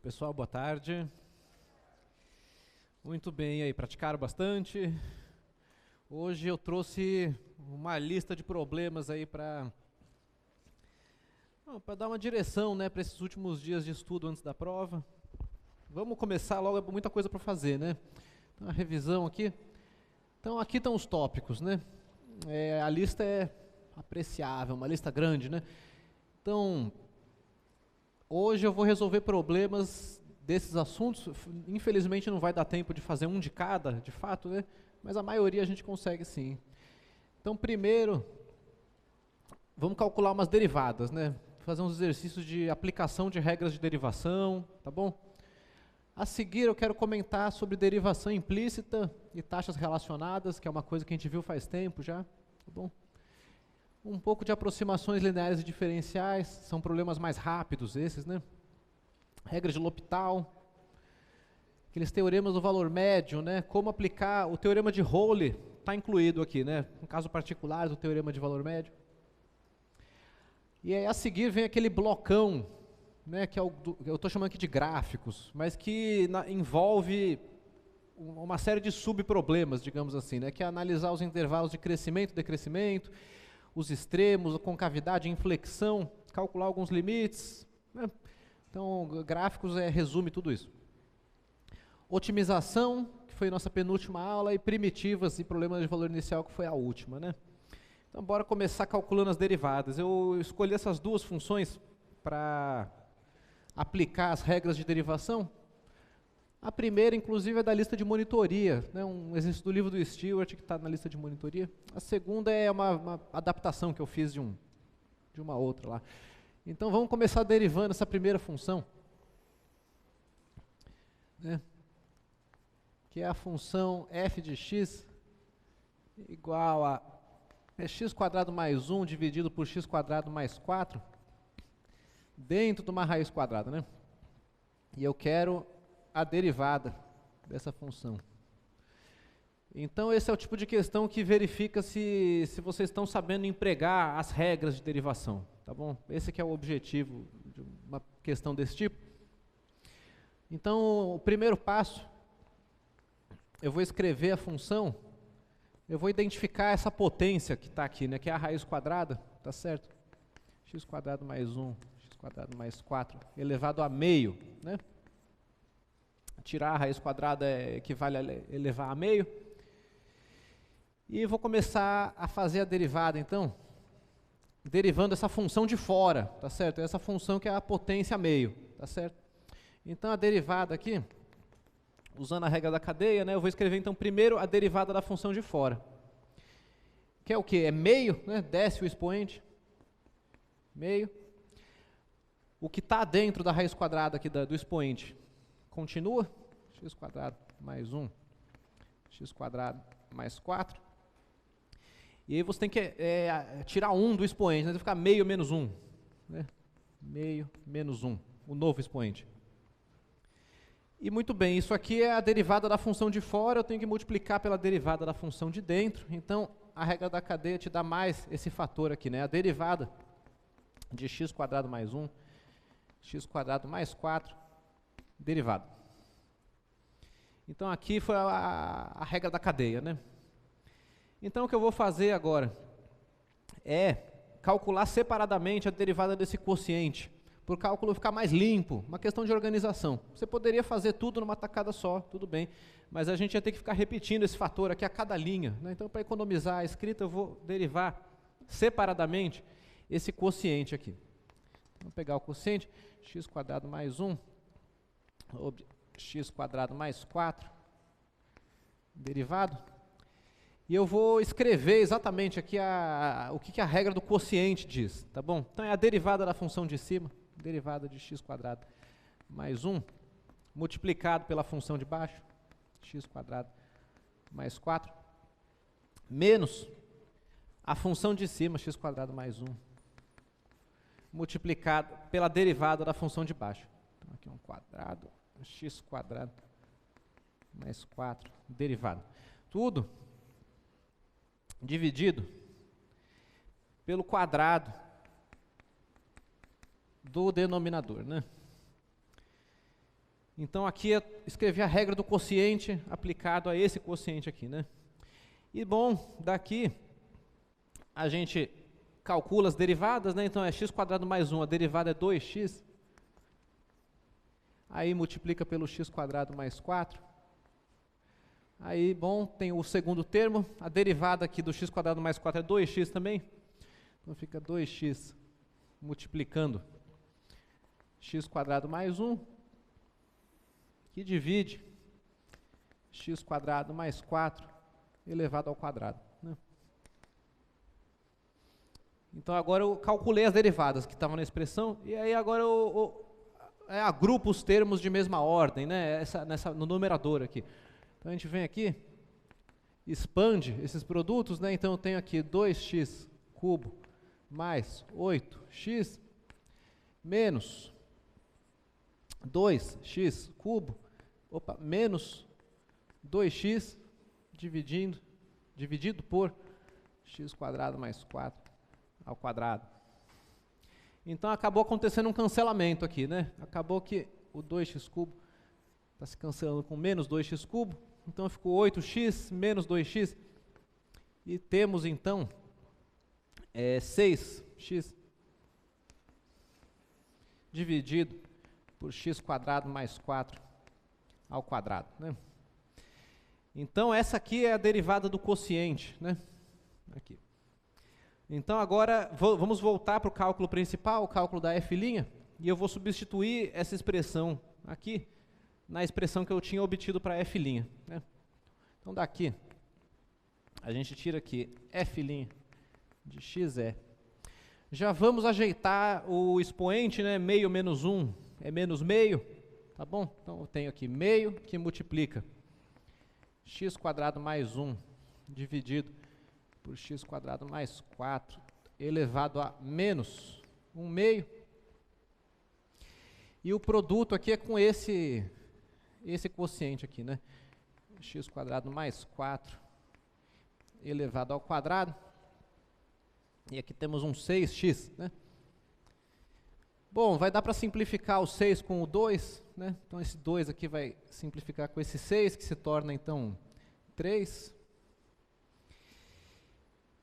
Pessoal, boa tarde. Muito bem, aí, praticaram bastante? Hoje eu trouxe uma lista de problemas aí para dar uma direção, né, para esses últimos dias de estudo antes da prova. Vamos começar logo, é muita coisa para fazer, né? Então, a revisão aqui. Então, aqui estão os tópicos, né? A lista é apreciável, uma lista grande, né? Então, hoje eu vou resolver problemas desses assuntos. Infelizmente não vai dar tempo de fazer um de cada, de fato, né? Mas a maioria a gente consegue sim. Então, primeiro, vamos calcular umas derivadas, né? Fazer uns exercícios de aplicação de regras de derivação, tá bom? A seguir eu quero comentar sobre derivação implícita e taxas relacionadas, que é uma coisa que a gente viu faz tempo já, tá bom? Um pouco de aproximações lineares e diferenciais, são problemas mais rápidos esses, né? Regras de L'Hopital, aqueles teoremas do valor médio, né? Como aplicar o teorema de Rowley, está incluído aqui, né? Um caso particular do teorema de valor médio. E aí, a seguir vem aquele blocão, né? Que é eu estou chamando aqui de gráficos, mas que envolve uma série de subproblemas, digamos assim, né? Que é analisar os intervalos de crescimento e decrescimento, os extremos, a concavidade, a inflexão, calcular alguns limites, né? Então, gráficos resume tudo isso. Otimização, que foi nossa penúltima aula, e primitivas e problemas de valor inicial, que foi a última, né? Então, bora começar calculando as derivadas. Eu escolhi essas duas funções para aplicar as regras de derivação. A primeira, inclusive, é da lista de monitoria, né? Um exercício do livro do Stewart, que está na lista de monitoria. A segunda é uma adaptação que eu fiz de uma outra lá. Então, vamos começar derivando essa primeira função, né? Que é a função f de x igual a x² mais 1 dividido por x² mais 4 dentro de uma raiz quadrada, né? E eu quero a derivada dessa função. Então, esse é o tipo de questão que verifica se vocês estão sabendo empregar as regras de derivação, tá bom? Esse que é o objetivo de uma questão desse tipo. Então, o primeiro passo, eu vou escrever a função, eu vou identificar essa potência que está aqui, né, que é a raiz quadrada, tá certo? x² mais 1, x² mais 4, elevado a meio, né? Tirar a raiz quadrada equivale a elevar a meio. E vou começar a fazer a derivada, então, derivando essa função de fora, tá certo? Essa função que é a potência a meio, tá certo? Então, a derivada aqui, usando a regra da cadeia, né, eu vou escrever, então, primeiro a derivada da função de fora. Que é o quê? É meio, né? Desce o expoente, meio. O que está dentro da raiz quadrada aqui do expoente continua, x² mais 1, x² mais 4. E aí você tem que tirar 1 do expoente, né? Vai ficar meio menos 1. Né? Meio menos 1, o novo expoente. E muito bem, isso aqui é a derivada da função de fora, eu tenho que multiplicar pela derivada da função de dentro. Então, a regra da cadeia te dá mais esse fator aqui, né? A derivada de x² mais 1, x² mais 4, derivada. Então, aqui foi a regra da cadeia, né? Então, o que eu vou fazer agora é calcular separadamente a derivada desse quociente, para o cálculo ficar mais limpo, uma questão de organização. Você poderia fazer tudo numa tacada só, tudo bem, mas a gente ia ter que ficar repetindo esse fator aqui a cada linha, né? Então, para economizar a escrita, eu vou derivar separadamente esse quociente aqui. Vamos pegar o quociente, x² mais 1, x² mais 4, derivado. E eu vou escrever exatamente aqui o que a regra do quociente diz, tá bom? Então, é a derivada da função de cima, derivada de x² mais 1, multiplicado pela função de baixo, x² mais 4, menos a função de cima, x² mais 1, multiplicado pela derivada da função de baixo. Então, aqui é um quadrado, x² mais 4, derivado. Tudo dividido pelo quadrado do denominador, né? Então aqui eu escrevi a regra do quociente aplicado a esse quociente aqui, né? E bom, daqui a gente calcula as derivadas, né? Então é x² mais 1, a derivada é 2x. Aí multiplica pelo x² mais 4. Aí, bom, tem o segundo termo, a derivada aqui do x² mais 4 é 2x também. Então fica 2x multiplicando x² mais 1, que divide x² mais 4 elevado ao quadrado, né? Então agora eu calculei as derivadas que estavam na expressão, e aí agora eu agrupo os termos de mesma ordem, né? No numerador aqui. Então a gente vem aqui, expande esses produtos, né? Então eu tenho aqui 2x cubo mais 8x menos 2x cubo, menos 2x dividido por x² mais 4 ao quadrado. Então acabou acontecendo um cancelamento aqui, né? Acabou que o 2x cubo está se cancelando com menos 2x cubo, então ficou 8x menos 2x, e temos então 6x dividido por x² mais 4 ao quadrado, né? Então essa aqui é a derivada do quociente, né? Aqui. Então agora vamos voltar para o cálculo principal, o cálculo da f', e eu vou substituir essa expressão aqui na expressão que eu tinha obtido para f', né? Então daqui a gente tira aqui f' de x é. Já vamos ajeitar o expoente, né? Meio menos 1 é menos meio, tá bom? Então eu tenho aqui meio que multiplica x² mais 1 dividido por x² mais 4 elevado a menos 1 meio. E o produto aqui é com esse quociente aqui, né? x² mais 4 elevado ao quadrado. E aqui temos um 6x, né? Bom, vai dar para simplificar o 6 com o 2, né? Então esse 2 aqui vai simplificar com esse 6, que se torna então 3.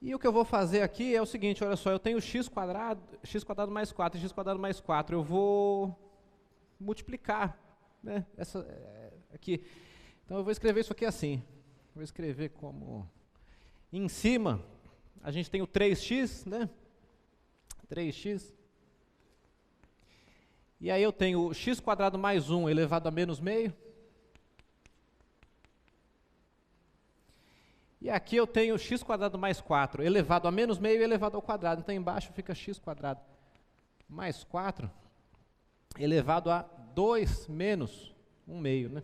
E o que eu vou fazer aqui é o seguinte, olha só, eu tenho x² mais 4 e x² mais 4, eu vou multiplicar, né? Aqui. Então eu vou escrever isso aqui assim, vou escrever como, em cima, a gente tem o 3x, né? 3x. E aí eu tenho o x² mais 1 elevado a menos meio. E aqui eu tenho x² mais 4 elevado a menos meio e elevado ao quadrado. Então embaixo fica x² mais 4 elevado a 2 menos 1 meio, né?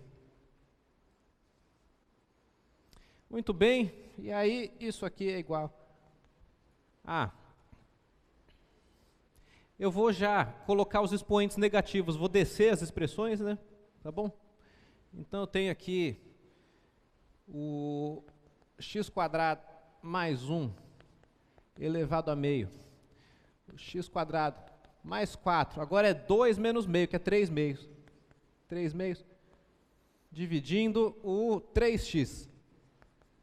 Muito bem, e aí isso aqui é igual a... Eu vou já colocar os expoentes negativos, vou descer as expressões, né? Tá bom? Então eu tenho aqui o x² mais 1 elevado a meio, o x² mais 4, agora é 2 menos meio, que é 3 meios. 3 meios, dividindo o 3x,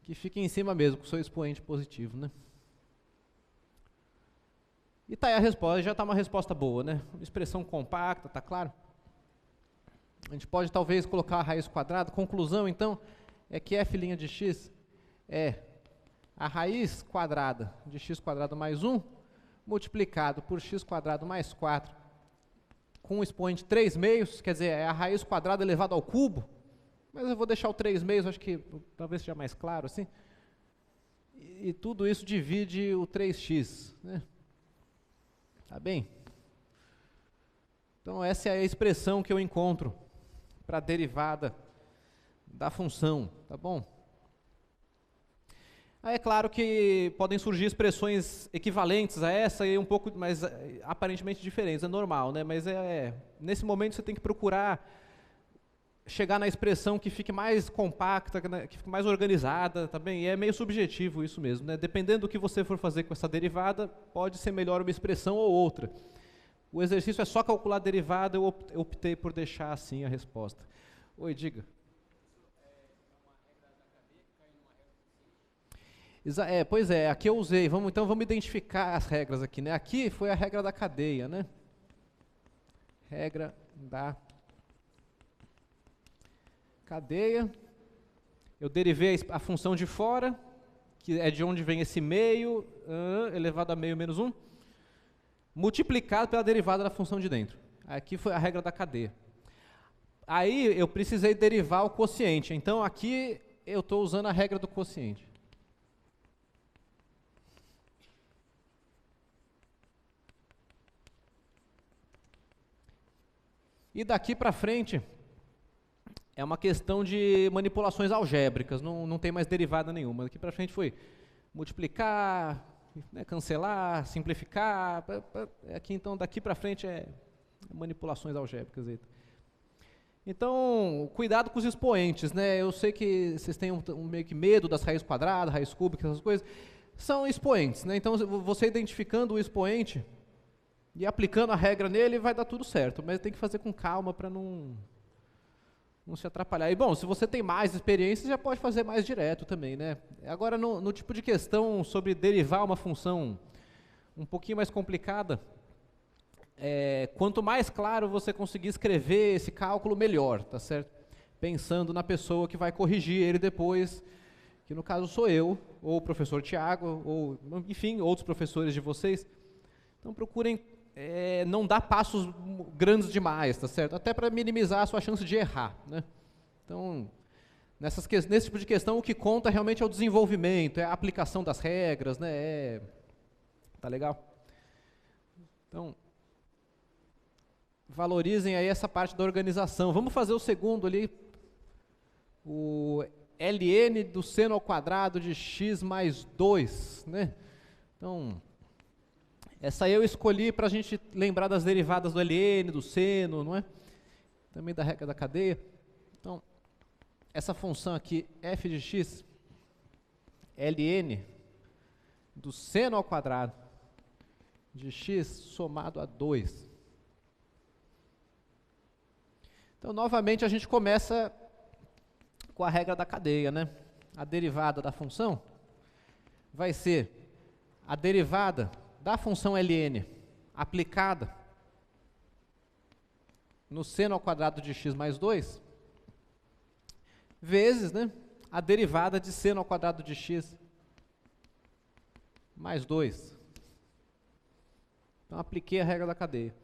que fica em cima mesmo, com o seu expoente positivo, né? E está aí a resposta, já está uma resposta boa, né? Uma expressão compacta, está claro? A gente pode talvez colocar a raiz quadrada. Conclusão, então, é que f' de x é a raiz quadrada de x² mais 1 multiplicado por x² mais 4 com o expoente 3 meios, quer dizer, é a raiz quadrada elevada ao cubo, mas eu vou deixar o 3 meios, acho que talvez seja mais claro assim. E tudo isso divide o 3x, né? Tá bem? Então essa é a expressão que eu encontro para a derivada da função, tá bom? Aí é claro que podem surgir expressões equivalentes a essa e um pouco mais aparentemente diferentes, é normal, né? Mas nesse momento você tem que procurar chegar na expressão que fique mais compacta, que fique mais organizada, tá bem? E é meio subjetivo isso mesmo, né? Dependendo do que você for fazer com essa derivada, pode ser melhor uma expressão ou outra. O exercício é só calcular a derivada, eu optei por deixar assim a resposta. Oi, diga. Pois é, aqui eu usei. Então vamos identificar as regras aqui, né? Aqui foi a regra da cadeia, né? Regra da cadeia. Eu derivei a função de fora, que é de onde vem esse meio, elevado a meio menos 1, multiplicado pela derivada da função de dentro. Aqui foi a regra da cadeia. Aí eu precisei derivar o quociente. Então aqui eu estou usando a regra do quociente. E daqui para frente é uma questão de manipulações algébricas, não tem mais derivada nenhuma. Daqui para frente foi multiplicar, né, cancelar, simplificar. Aqui então daqui para frente é manipulações algébricas. Então, cuidado com os expoentes, né? Eu sei que vocês têm meio que medo das raízes quadradas, raiz cúbica, essas coisas. São expoentes, né? Então, você identificando o expoente e aplicando a regra nele, vai dar tudo certo. Mas tem que fazer com calma para não se atrapalhar. E, bom, se você tem mais experiência, já pode fazer mais direto também, né? Agora, no tipo de questão sobre derivar uma função um pouquinho mais complicada, quanto mais claro você conseguir escrever esse cálculo, melhor, tá certo? Pensando na pessoa que vai corrigir ele depois, que no caso sou eu, ou o professor Tiago, ou, enfim, outros professores de vocês. Então procurem não dar passos grandes demais, tá certo? Até para minimizar a sua chance de errar, né? Então, nesse tipo de questão, o que conta realmente é o desenvolvimento, é a aplicação das regras, né? Tá legal? Então, valorizem aí essa parte da organização. Vamos fazer o segundo ali, o ln do seno ao quadrado de x mais 2, né? Então, essa aí eu escolhi para a gente lembrar das derivadas do ln, do seno, não é? Também da regra da cadeia. Então, essa função aqui, f de x, ln do seno ao quadrado de x somado a 2. Então, novamente, a gente começa com a regra da cadeia, né? A derivada da função vai ser a derivada da função ln aplicada no seno ao quadrado de x mais 2 vezes, né, a derivada de seno ao quadrado de x mais 2. Então, apliquei a regra da cadeia.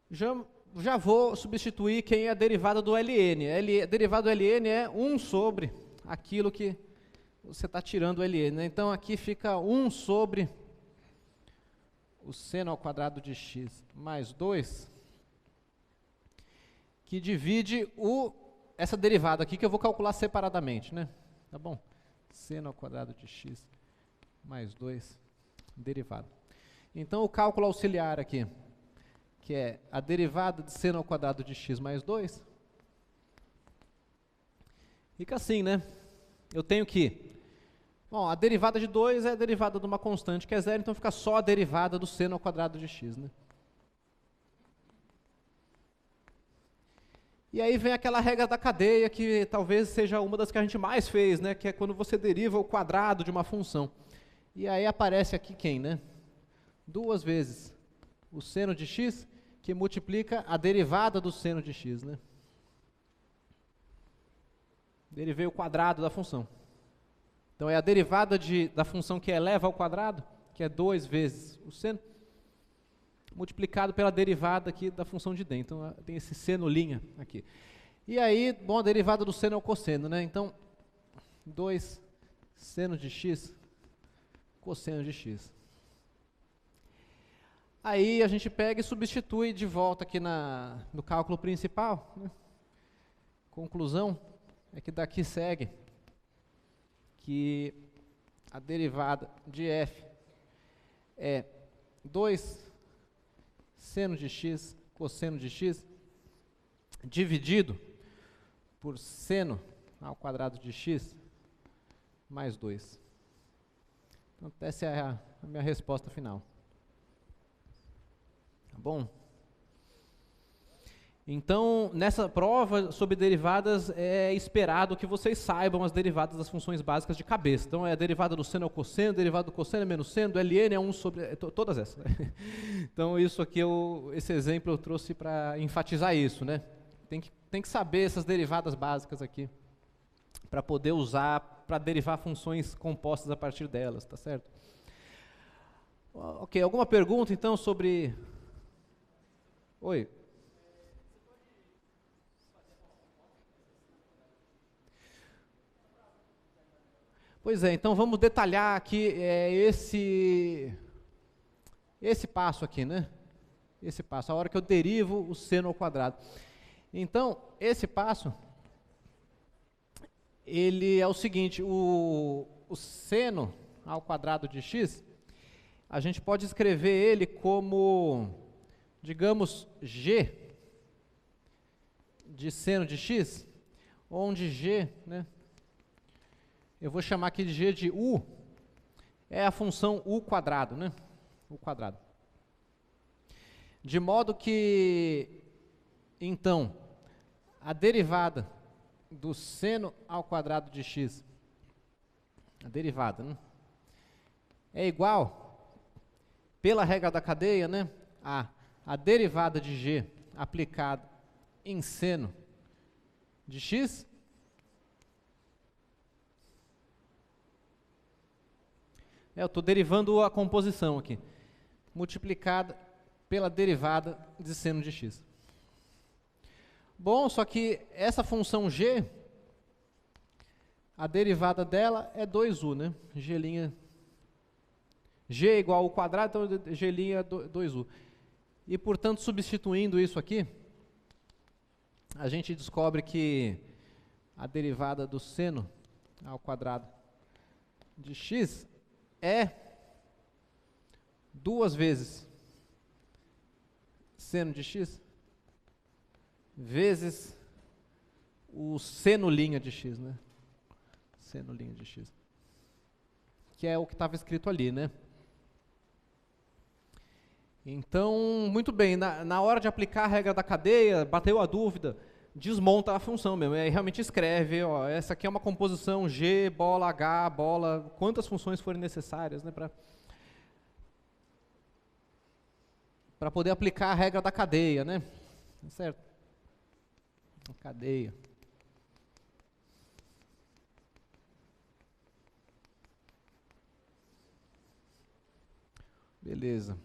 Já vou substituir quem é a derivada do ln. A derivada do ln é 1 sobre aquilo que você está tirando o ln, né? Então, aqui fica 1 sobre o seno ao quadrado de x mais 2, que divide essa derivada aqui, que eu vou calcular separadamente, né? Tá bom? Seno ao quadrado de x mais 2, derivada. Então, o cálculo auxiliar aqui, que é a derivada de seno ao quadrado de x mais 2, fica assim, né? Eu tenho que... Bom, a derivada de 2 é a derivada de uma constante que é zero, então fica só a derivada do seno ao quadrado de x, né? E aí vem aquela regra da cadeia, que talvez seja uma das que a gente mais fez, né? Que é quando você deriva o quadrado de uma função. E aí aparece aqui quem, né? 2 vezes o seno de x, que multiplica a derivada do seno de x, né? Derivei o quadrado da função. Então, é a derivada da função que eleva ao quadrado, que é 2 vezes o seno, multiplicado pela derivada aqui da função de dentro. Então, tem esse seno linha aqui. E aí, bom, a derivada do seno é o cosseno, né? Então, 2 seno de x, cosseno de x. Aí, a gente pega e substitui de volta aqui no cálculo principal, né? Conclusão é que daqui segue que a derivada de f é 2 seno de x cosseno de x dividido por seno ao quadrado de x mais 2. Então, essa é a minha resposta final. Tá bom? Então, nessa prova sobre derivadas, é esperado que vocês saibam as derivadas das funções básicas de cabeça. Então, é a derivada do seno ao cosseno, derivada do cosseno é menos seno, do ln é 1 sobre... todas essas. Então, isso aqui, esse exemplo eu trouxe para enfatizar isso, né? Tem que saber essas derivadas básicas aqui, para poder usar, para derivar funções compostas a partir delas, tá certo? Ok, alguma pergunta, então, sobre... Oi? Pois é, então vamos detalhar aqui esse passo aqui, né? Esse passo, a hora que eu derivo o seno ao quadrado. Então, esse passo, ele é o seguinte, o seno ao quadrado de x, a gente pode escrever ele como, digamos, g de seno de x, onde g, né? Eu vou chamar aqui de g de u, é a função u quadrado, né? U quadrado. De modo que, então, a derivada do seno ao quadrado de x, a derivada, né? É igual, pela regra da cadeia, né? A derivada de g aplicada em seno de x, eu estou derivando a composição aqui, multiplicada pela derivada de seno de x. Bom, só que essa função g, a derivada dela é 2u, né? G é igual ao quadrado, então g' é 2u. E, portanto, substituindo isso aqui, a gente descobre que a derivada do seno ao quadrado de x é 2 vezes seno de x vezes o seno linha de x, né? Seno linha de x. Que é o que estava escrito ali, né? Então, muito bem, na hora de aplicar a regra da cadeia, bateu a dúvida, desmonta a função mesmo, aí realmente escreve, ó, essa aqui é uma composição G, bola, H, bola, quantas funções forem necessárias, né, para poder aplicar a regra da cadeia, né, certo? Cadeia. Beleza.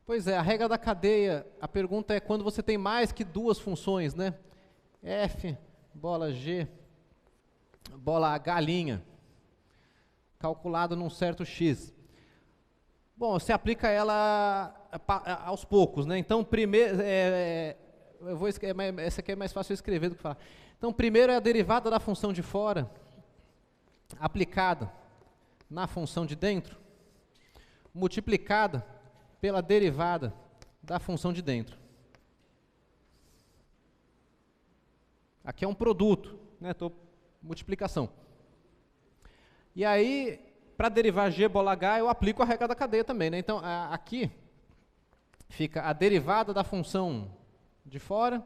Pois é, a regra da cadeia, a pergunta é quando você tem mais que 2 funções, né? F, bola G, bola H', calculado num certo x. Bom, você aplica ela aos poucos, né? Então, primeiro, essa aqui é mais fácil de escrever do que falar. Então, primeiro é a derivada da função de fora, aplicada na função de dentro, multiplicada pela derivada da função de dentro. Aqui é um produto, né? Multiplicação. E aí, para derivar g bola h, eu aplico a regra da cadeia também, né? Então, aqui fica a derivada da função de fora,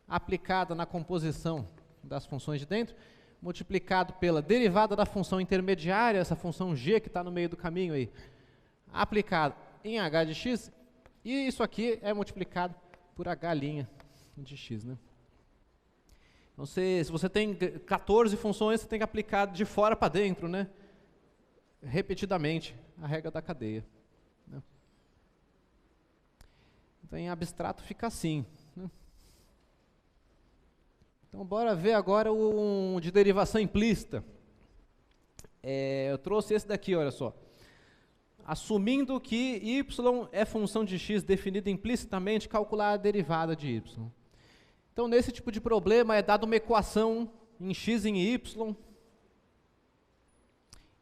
aplicada na composição das funções de dentro, multiplicado pela derivada da função intermediária, essa função g que está no meio do caminho aí, aplicado em h de x, e isso aqui é multiplicado por h' de x, né? Então, se você tem 14 funções, você tem que aplicar de fora para dentro, né? Repetidamente, a regra da cadeia, né? Então, em abstrato fica assim, né? Então, bora ver agora um de derivação implícita. Eu trouxe esse daqui, olha só. Assumindo que y é função de x definida implicitamente, calcular a derivada de y. Então, nesse tipo de problema, é dada uma equação em x e em y,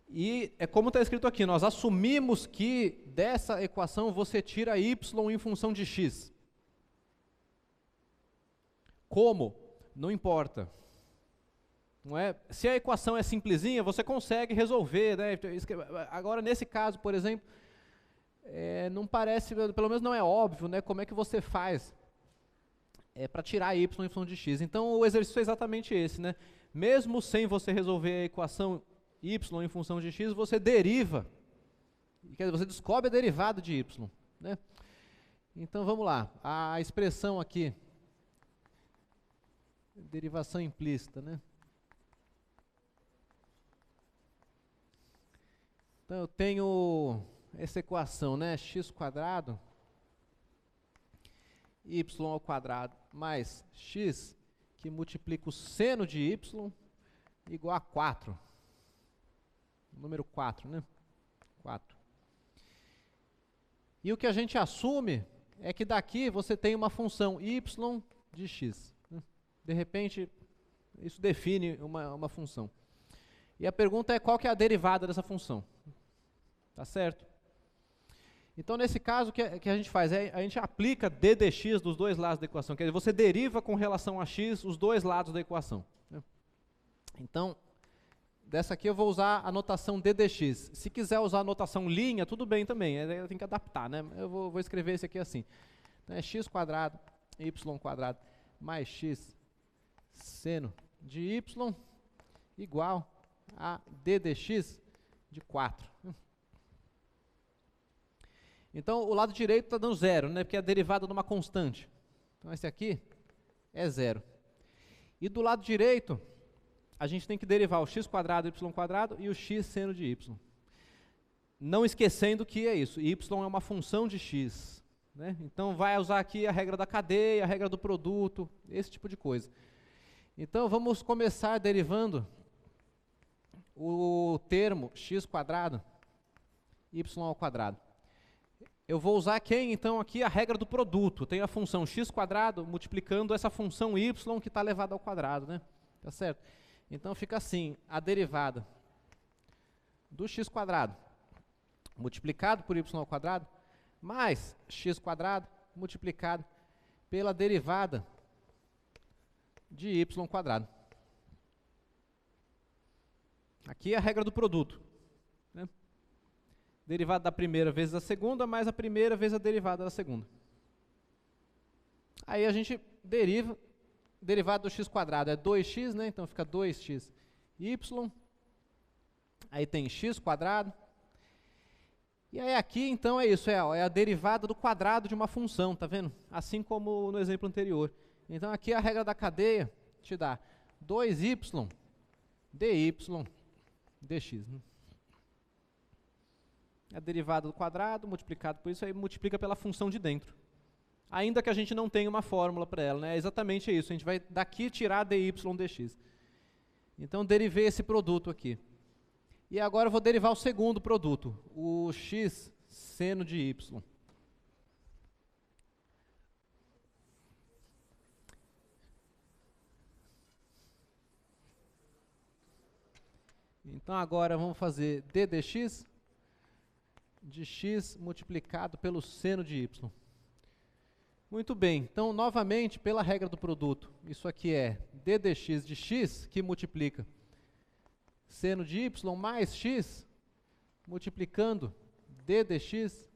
e é como está escrito aqui, nós assumimos que dessa equação você tira y em função de x. Como? Não importa. Não é? Se a equação é simplesinha, você consegue resolver, né? Agora, nesse caso, por exemplo, não parece, pelo menos não é óbvio, né? Como é que você faz para tirar y em função de x. Então, o exercício é exatamente esse, né? Mesmo sem você resolver a equação y em função de x, você deriva, quer dizer, você descobre a derivada de y, né? Então, vamos lá. A expressão aqui, derivação implícita, né? Então, eu tenho essa equação, né? X quadrado, y ao quadrado, mais x, que multiplica o seno de y, igual a 4. Número 4, né? 4. E o que a gente assume é que daqui você tem uma função y de x. Né? De repente, isso define uma função. E a pergunta é qual que é a derivada dessa função. Tá certo? Então, nesse caso, o que a gente faz? A gente aplica d dx dos dois lados da equação. Quer dizer, você deriva com relação a x os dois lados da equação. Né? Então, dessa aqui eu vou usar a notação d dx. Se quiser usar a notação linha, tudo bem também. Tem que adaptar, né? Eu vou escrever esse aqui assim. Então, é x quadrado, y quadrado, mais x seno de y igual a d dx de 4. Então, o lado direito está dando zero, né? Porque é a derivada de uma constante. Então, esse aqui é zero. E do lado direito, a gente tem que derivar o x quadrado, y quadrado e o x seno de y. Não esquecendo que é isso, y é uma função de x. Né? Então, vai usar aqui a regra da cadeia, a regra do produto, esse tipo de coisa. Então, vamos começar derivando o termo x quadrado, y ao quadrado. Eu vou usar então, aqui a regra do produto. Tem a função x quadrado multiplicando essa função y que está elevada ao quadrado, né? Tá certo? Então, fica assim, a derivada do x quadrado multiplicado por y ao quadrado mais x quadrado multiplicado pela derivada de y quadrado. Aqui é a regra do produto. Né? Derivada da primeira vezes a segunda, mais a primeira vezes a derivada da segunda. Aí a gente deriva, derivada do x quadrado é 2x, né? Então fica 2x y. Aí tem x quadrado. E aí aqui, então, é isso, é a derivada do quadrado de uma função, tá vendo? Assim como no exemplo anterior. Então aqui a regra da cadeia te dá 2y dy dx. Né? A derivada do quadrado multiplicado por isso, aí multiplica pela função de dentro. Ainda que a gente não tenha uma fórmula para ela, né? É exatamente isso, a gente vai daqui tirar dy dx. Então, derivei esse produto aqui. E agora eu vou derivar o segundo produto, o x seno de y. Então, agora vamos fazer d dx de x multiplicado pelo seno de y. Muito bem, então novamente pela regra do produto, isso aqui é d dx de x que multiplica seno de y mais x multiplicando d dx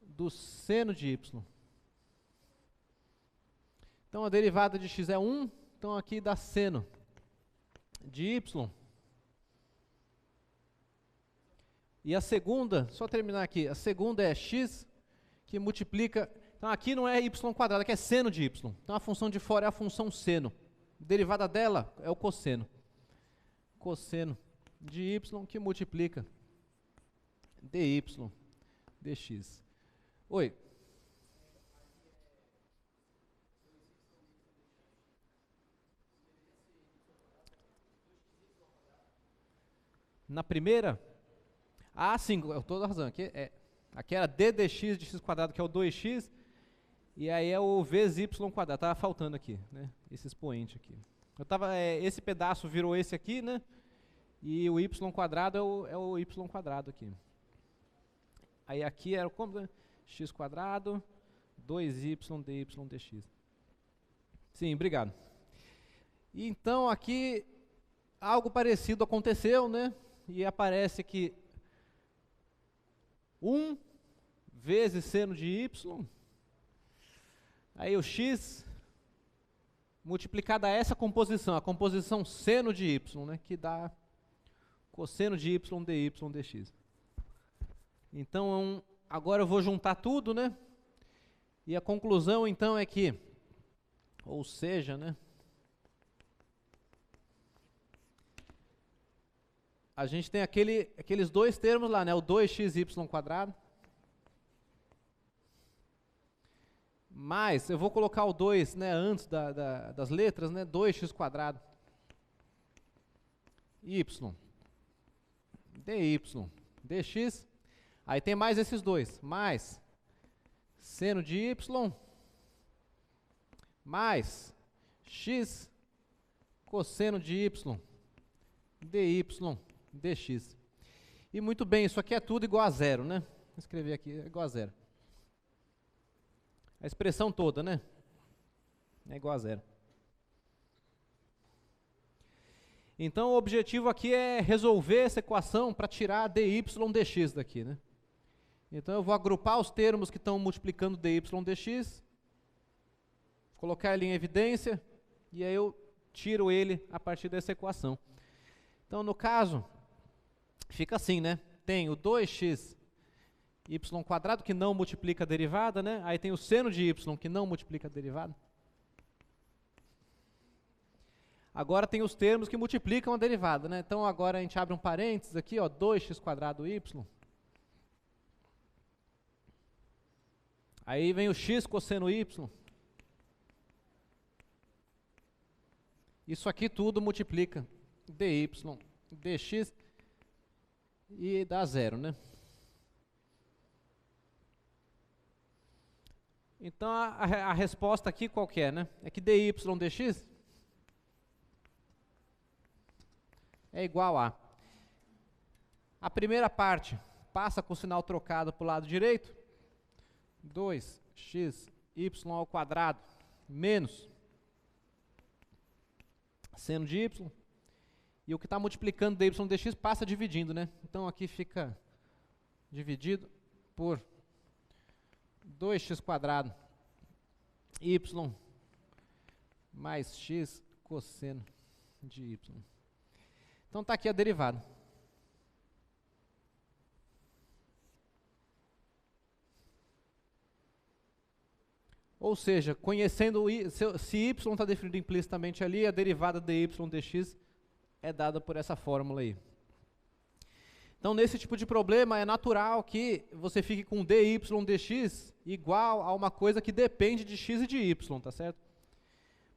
do seno de y. Então a derivada de x é 1, então aqui dá seno de y. E a segunda, só terminar aqui, a segunda é x, que multiplica... Então aqui não é y quadrado, aqui é seno de y. Então a função de fora é a função seno. A derivada dela é o cosseno. Cosseno de y que multiplica dy dx. Oi. Na primeira... Ah, sim, eu estou dando razão. Aqui era d dx de x quadrado, que é o 2x, e aí é o vezes y quadrado. Estava faltando aqui, né? Esse expoente aqui. Esse pedaço virou esse aqui, né? E o y quadrado é o y quadrado aqui. Aí aqui era como? Né? X quadrado, 2y dy dx. Sim, obrigado. E então aqui algo parecido aconteceu, né? E aparece que 1 vezes seno de y, aí o x multiplicado a essa composição, a composição seno de y, né? Que dá cosseno de y dy dx. Então, agora eu vou juntar tudo, né? E a conclusão, então, é que, ou seja, né? A gente tem aqueles dois termos lá, né? O 2xy², mais, eu vou colocar o 2, né, antes das letras, né? 2x², y, dy, dx, aí tem mais esses dois, mais seno de y, mais x cosseno de y, dy, dx. E muito bem, isso aqui é tudo igual a zero, né? Vou escrever aqui, é igual a zero. A expressão toda, né? É igual a zero. Então, o objetivo aqui é resolver essa equação para tirar dy dx daqui, né? Então, eu vou agrupar os termos que estão multiplicando dy dx, colocar ele em evidência, e aí eu tiro ele a partir dessa equação. Então, no caso, fica assim, né? Tem o 2xy² que não multiplica a derivada, né? Aí tem o seno de y que não multiplica a derivada. Agora tem os termos que multiplicam a derivada, né? Então agora a gente abre um parênteses aqui, ó, 2x² y. Aí vem o x cosseno y. Isso aqui tudo multiplica dy dx e dá zero, né? Então a resposta aqui qual que é, né? É que dy dx é igual a primeira parte passa com o sinal trocado para o lado direito, 2xy² menos seno de y, e o que está multiplicando dy dx passa dividindo, né? Então aqui fica dividido por 2x² y mais x cosseno de y. Então está aqui a derivada. Ou seja, conhecendo se y está definido implicitamente ali, a derivada dy dx é dada por essa fórmula aí. Então, nesse tipo de problema, é natural que você fique com dy dx igual a uma coisa que depende de x e de y, tá certo?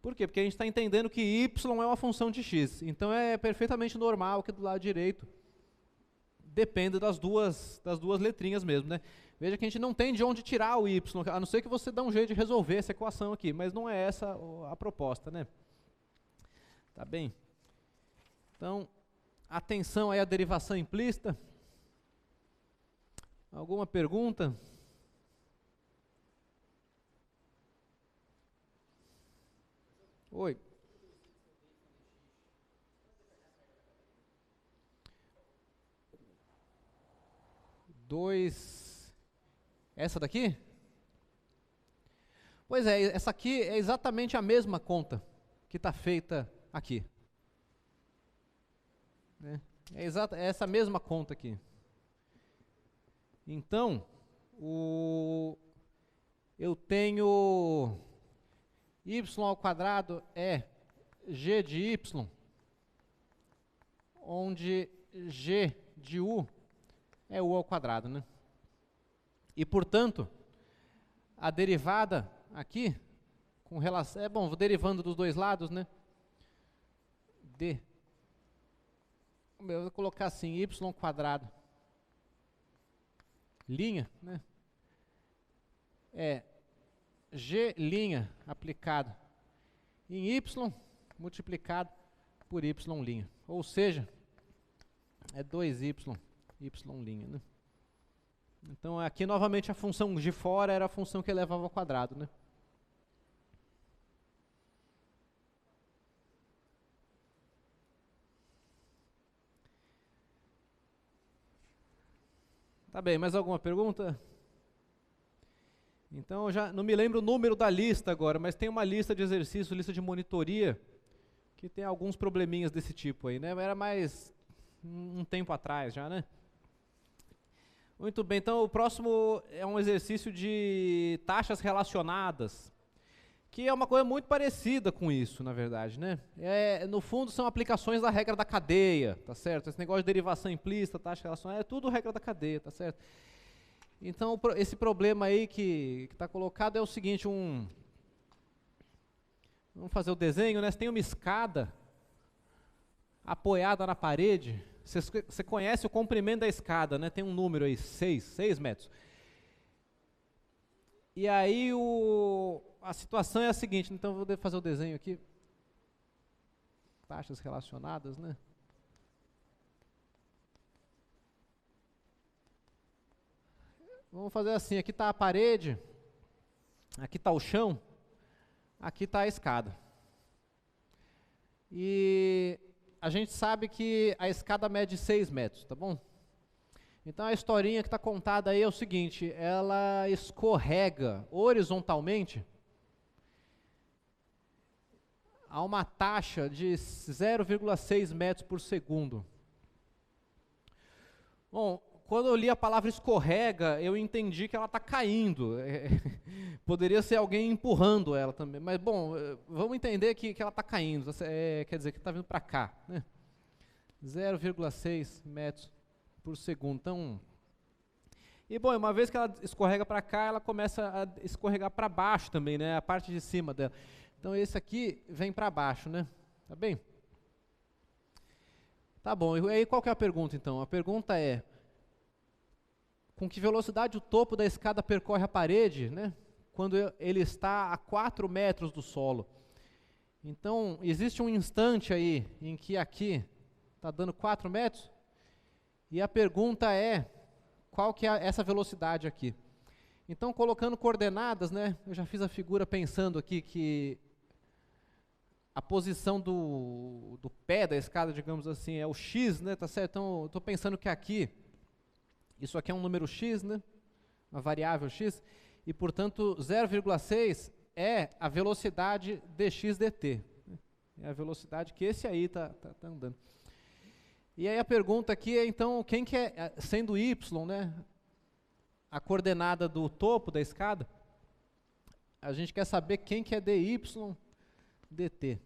Por quê? Porque a gente está entendendo que y é uma função de x. Então, é perfeitamente normal que do lado direito dependa das duas letrinhas mesmo, né? Veja que a gente não tem de onde tirar o y, a não ser que você dê um jeito de resolver essa equação aqui, mas não é essa a proposta, né? Tá bem? Então, atenção aí à derivação implícita. Alguma pergunta? Oi. Essa daqui? Pois é, essa aqui é exatamente a mesma conta que está feita aqui. É essa mesma conta aqui. Então, eu tenho y² é g de y, onde g de u é u², né? E, portanto, a derivada aqui, com relação... vou derivando dos dois lados, né? Eu vou colocar assim, y² linha, né? É g' aplicado em y multiplicado por y'. Ou seja, é 2y, y', né? Então, aqui novamente a função de fora era a função que elevava ao quadrado, né? Tá bem, mais alguma pergunta? Então, eu já não me lembro o número da lista agora, mas tem uma lista de exercícios, lista de monitoria, que tem alguns probleminhas desse tipo aí, né? Era mais um tempo atrás já, né? Muito bem, então o próximo é um exercício de taxas relacionadas, que é uma coisa muito parecida com isso, na verdade, né? No fundo, são aplicações da regra da cadeia, tá certo? Esse negócio de derivação implícita, taxa relacionada, é tudo regra da cadeia, tá certo? Então, esse problema aí que está colocado é o seguinte, vamos fazer o desenho, né? Você tem uma escada apoiada na parede, você conhece o comprimento da escada, né? Tem um número aí, 6 metros. E aí a situação é a seguinte, então eu vou fazer o desenho aqui. Taxas relacionadas, né? Vamos fazer assim, aqui está a parede, aqui está o chão, aqui está a escada. E a gente sabe que a escada mede 6 metros, tá bom? Então a historinha que está contada aí é o seguinte, ela escorrega horizontalmente a uma taxa de 0,6 metros por segundo. Bom, quando eu li a palavra escorrega, eu entendi que ela está caindo. Poderia ser alguém empurrando ela também. Mas, bom, vamos entender que ela está caindo. Quer dizer, que está vindo para cá. Né? 0,6 metros por segundo. Então, e, bom, uma vez que ela escorrega para cá, ela começa a escorregar para baixo também, né? A parte de cima dela. Então, esse aqui vem para baixo, né? Tá bem? Tá bom. E aí, qual que é a pergunta, então? A pergunta é, com que velocidade o topo da escada percorre a parede, né, quando ele está a 4 metros do solo. Então, existe um instante aí em que aqui está dando 4 metros, e a pergunta é, qual que é essa velocidade aqui? Então, colocando coordenadas, né, eu já fiz a figura pensando aqui que a posição do pé da escada, digamos assim, é o x, né, tá certo? Então, eu estou pensando que aqui, isso aqui é um número x, né? Uma variável x, e portanto 0,6 é a velocidade dx dt. É a velocidade que esse aí está andando. E aí a pergunta aqui é então, quem que é, sendo y, né? A coordenada do topo da escada, a gente quer saber quem que é dy dt.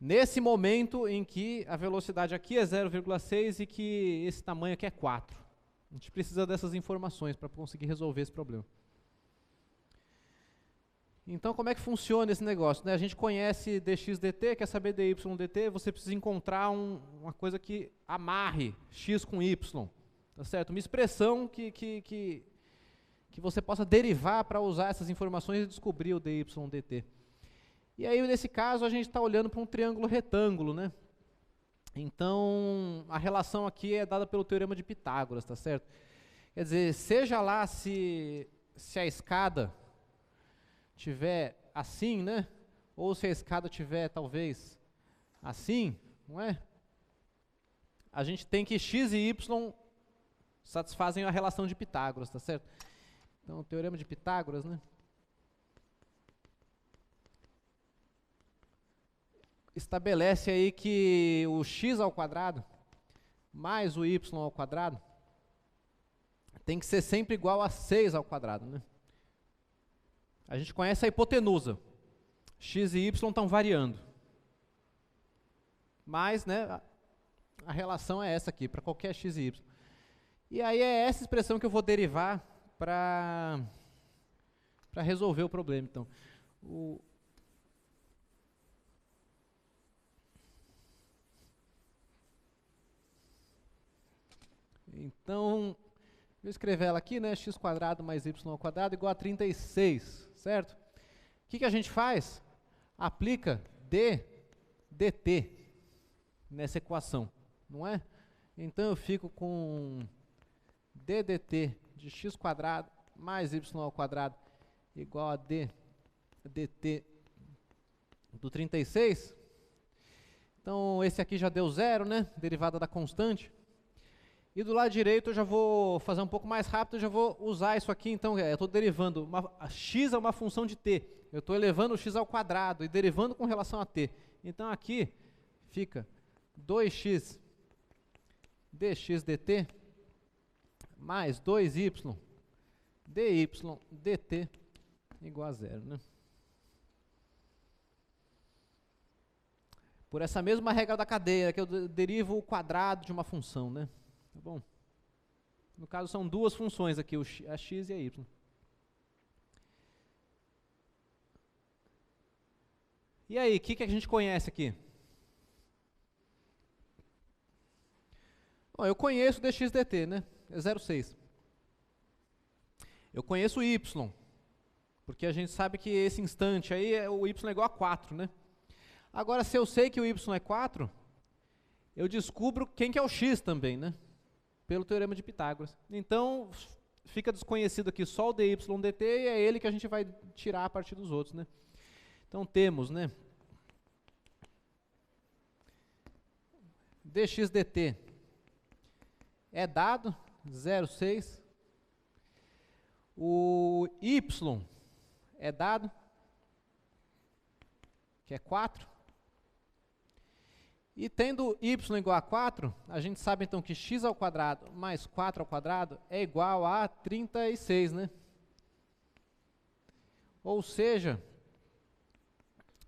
Nesse momento em que a velocidade aqui é 0,6 e que esse tamanho aqui é 4. A gente precisa dessas informações para conseguir resolver esse problema. Então, como é que funciona esse negócio? Né? A gente conhece dx dt, quer saber dy dt, você precisa encontrar uma coisa que amarre x com y. Tá certo? Uma expressão que você possa derivar para usar essas informações e descobrir o dy dt. E aí, nesse caso, a gente está olhando para um triângulo retângulo, né? Então, a relação aqui é dada pelo teorema de Pitágoras, tá certo? Quer dizer, seja lá se a escada tiver assim, né? Ou se a escada tiver, talvez, assim, não é? A gente tem que x e y satisfazem a relação de Pitágoras, tá certo? Então, o teorema de Pitágoras, né? Estabelece aí que o x ao quadrado mais o y ao quadrado tem que ser sempre igual a 6 ao quadrado, né? A gente conhece a hipotenusa. X e y estão variando. Mas, né, a relação é essa aqui, para qualquer x e y. E aí é essa expressão que eu vou derivar para resolver o problema. Então, Então, vou escrever ela aqui, né? X quadrado mais y ao quadrado igual a 36, certo? O que a gente faz? Aplica d dt nessa equação, não é? Então eu fico com d dt de x quadrado mais y ao quadrado igual a d dt do 36. Então esse aqui já deu zero, né? Derivada da constante. E do lado direito eu já vou fazer um pouco mais rápido, eu já vou usar isso aqui, então eu estou derivando, a x é uma função de t, eu estou elevando o x ao quadrado e derivando com relação a t. Então aqui fica 2x dx dt mais 2y dy dt igual a zero, né? Por essa mesma regra da cadeia, que eu derivo o quadrado de uma função, né? Tá bom? No caso são duas funções aqui, a x e a y. E aí, o que a gente conhece aqui? Bom, eu conheço dx dt, né? É 0,6. Eu conheço y, porque a gente sabe que esse instante aí, o y é igual a 4, né? Agora, se eu sei que o y é 4, eu descubro quem que é o x também, né? Pelo teorema de Pitágoras. Então, fica desconhecido aqui só o dy dt e é ele que a gente vai tirar a partir dos outros, né? Então, temos, né? dx dt é dado, 0,6. O y é dado, que é 4. E tendo y igual a 4, a gente sabe então que x ao quadrado mais 4 ao quadrado é igual a 36, né? Ou seja,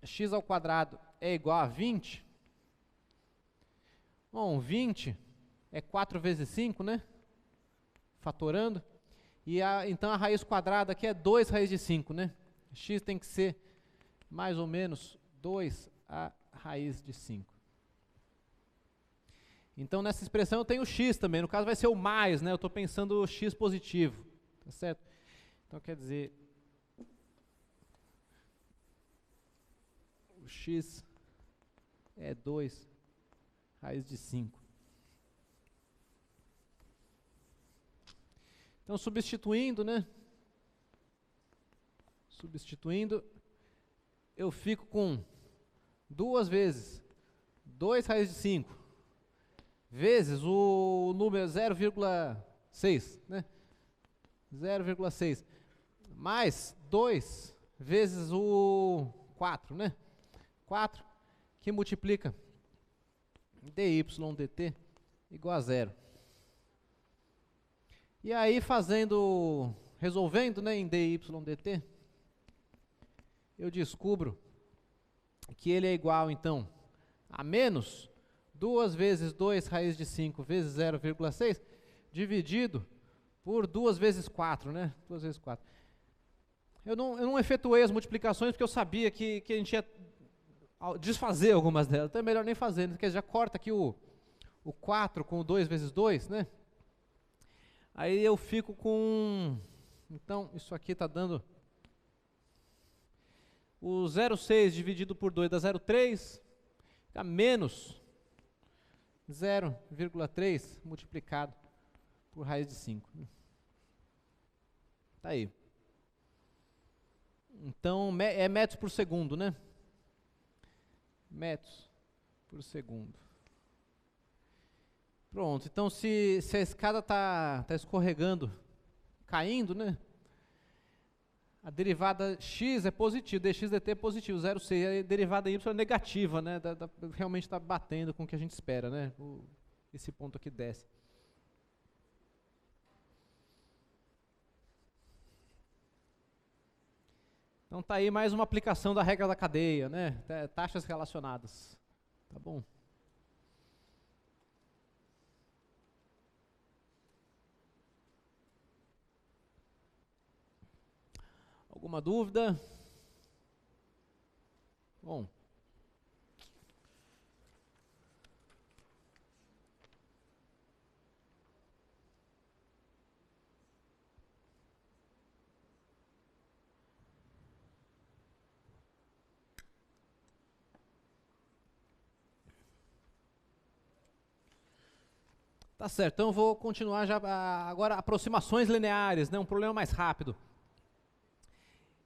x ao quadrado é igual a 20. Bom, 20 é 4 vezes 5, né? Fatorando. E então a raiz quadrada aqui é 2 raiz de 5, né? X tem que ser mais ou menos 2 a raiz de 5. Então, nessa expressão eu tenho x também. No caso vai ser o mais, né? Eu estou pensando x positivo. Tá certo? Então, quer dizer, o x é 2 raiz de 5. Então, substituindo, né? Substituindo, eu fico com 2 vezes 2 raiz de 5 vezes o número 0,6, né? 0,6 mais 2 vezes o 4, né? 4 que multiplica dy dt igual a 0. E aí resolvendo, né, em dy dt, eu descubro que ele é igual então a menos 2 vezes 2 raiz de 5 vezes 0,6 dividido por 2 vezes 4, né? 2 vezes 4. Eu não efetuei as multiplicações porque eu sabia que a gente ia desfazer algumas delas. Então é melhor nem fazer, né? Porque já corta aqui o 4 com o 2 vezes 2, né? Aí eu fico com... Então, isso aqui está dando... O 0,6 dividido por 2 dá 0,3. Fica menos 0,3 multiplicado por raiz de 5. Tá aí. Então, é metros por segundo, né? Metros por segundo. Pronto. Então, se a escada está escorregando, caindo, né? A derivada x é positiva, dx dt é positivo, 0,6. A derivada y é negativa, né? Realmente está batendo com o que a gente espera, né? Esse ponto aqui desce. Então tá aí mais uma aplicação da regra da cadeia, né? Taxas relacionadas. Tá bom? Alguma dúvida? Bom. Tá certo, então eu vou continuar já agora aproximações lineares, né? Um problema mais rápido.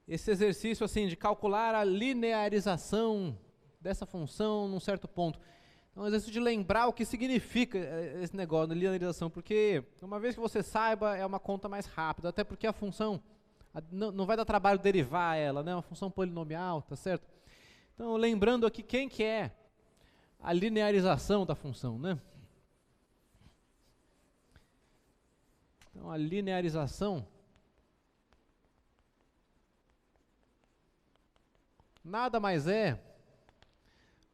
Esse exercício assim de calcular a linearização dessa função num certo ponto. É um exercício de lembrar o que significa esse negócio de linearização, porque uma vez que você saiba, é uma conta mais rápida, até porque a função, não vai dar trabalho derivar ela, né? É uma função polinomial, tá certo? Então, lembrando aqui quem que é a linearização da função, né? Então, a linearização nada mais é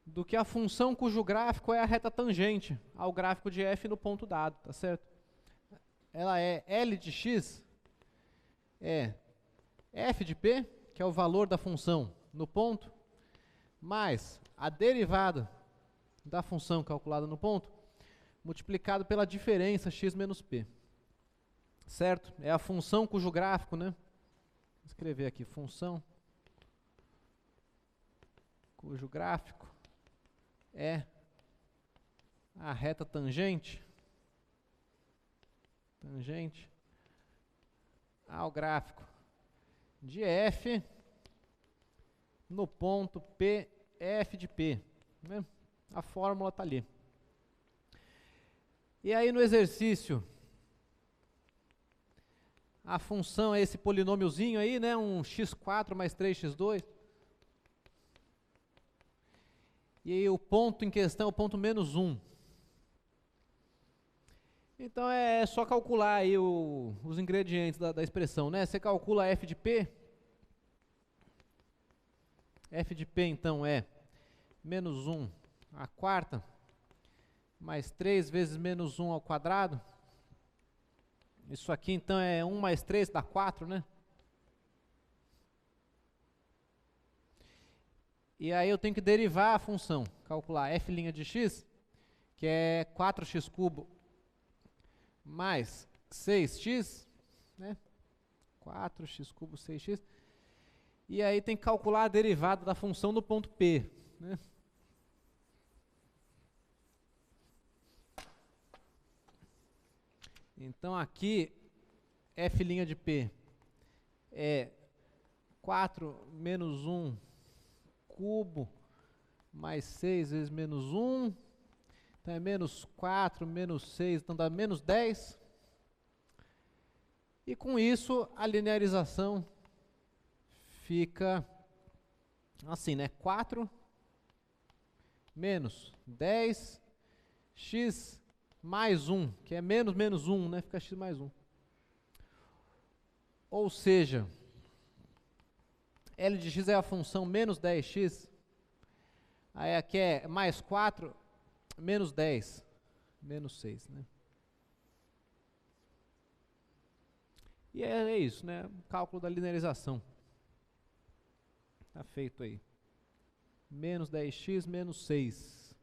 do que a função cujo gráfico é a reta tangente ao gráfico de f no ponto dado, tá certo? Ela é L de x, é f de p, que é o valor da função no ponto, mais a derivada da função calculada no ponto, multiplicado pela diferença x menos p. Certo? É a função cujo gráfico, né? Vou escrever aqui, função cujo gráfico é a reta tangente ao gráfico de f no ponto p, f de p, né? A fórmula está ali. E aí no exercício, a função é esse polinômiozinho aí, né? Um x4 mais 3x2. E aí o ponto em questão é o ponto menos 1. Então é só calcular aí os ingredientes da expressão, né? Você calcula f de p. F de p então é menos 1 à quarta, mais 3 vezes menos 1 ao quadrado. Isso aqui então é 1 mais 3 dá 4, né? E aí eu tenho que derivar a função, calcular f' de x, que é 4x cubo mais 6x, né? 4x cubo 6x. E aí tem que calcular a derivada da função do ponto P, né? Então aqui, f' de p é 4 menos 1 cubo mais 6 vezes menos 1. Então é menos 4, menos 6, então dá menos 10. E com isso, a linearização fica assim, né? 4 menos 10, x mais 1, que é menos menos 1, né? Fica x mais 1. Ou seja, L de x é a função menos 10x. Aí aqui é mais 4, menos 10, menos 6, né? E é isso, né? O cálculo da linearização. Está feito aí. Menos 10x, menos 6.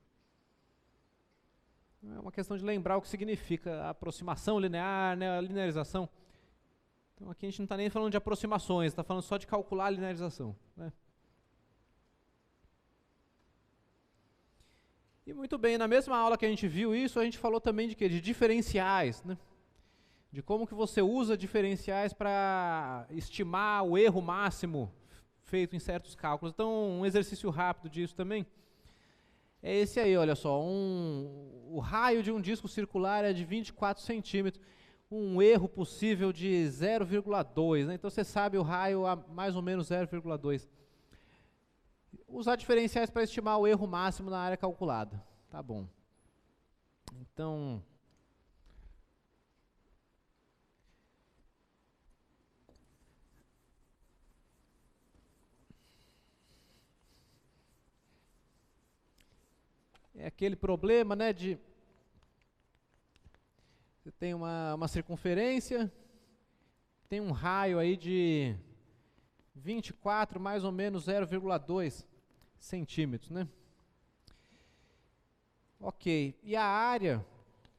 É uma questão de lembrar o que significa a aproximação linear, né? A linearização. Então aqui a gente não está nem falando de aproximações, está falando só de calcular a linearização, né? E muito bem, na mesma aula que a gente viu isso, a gente falou também de quê? De diferenciais, né? De como que você usa diferenciais para estimar o erro máximo feito em certos cálculos. Então, um exercício rápido disso também é esse aí, olha só. O raio de um disco circular é de 24 centímetros. Um erro possível de 0,2, né? Então você sabe o raio a mais ou menos 0,2. Usar diferenciais para estimar o erro máximo na área calculada. Tá bom. Então, é aquele problema, né, de você tem uma circunferência, tem um raio aí de 24 mais ou menos 0,2 centímetros, né? Ok, e a área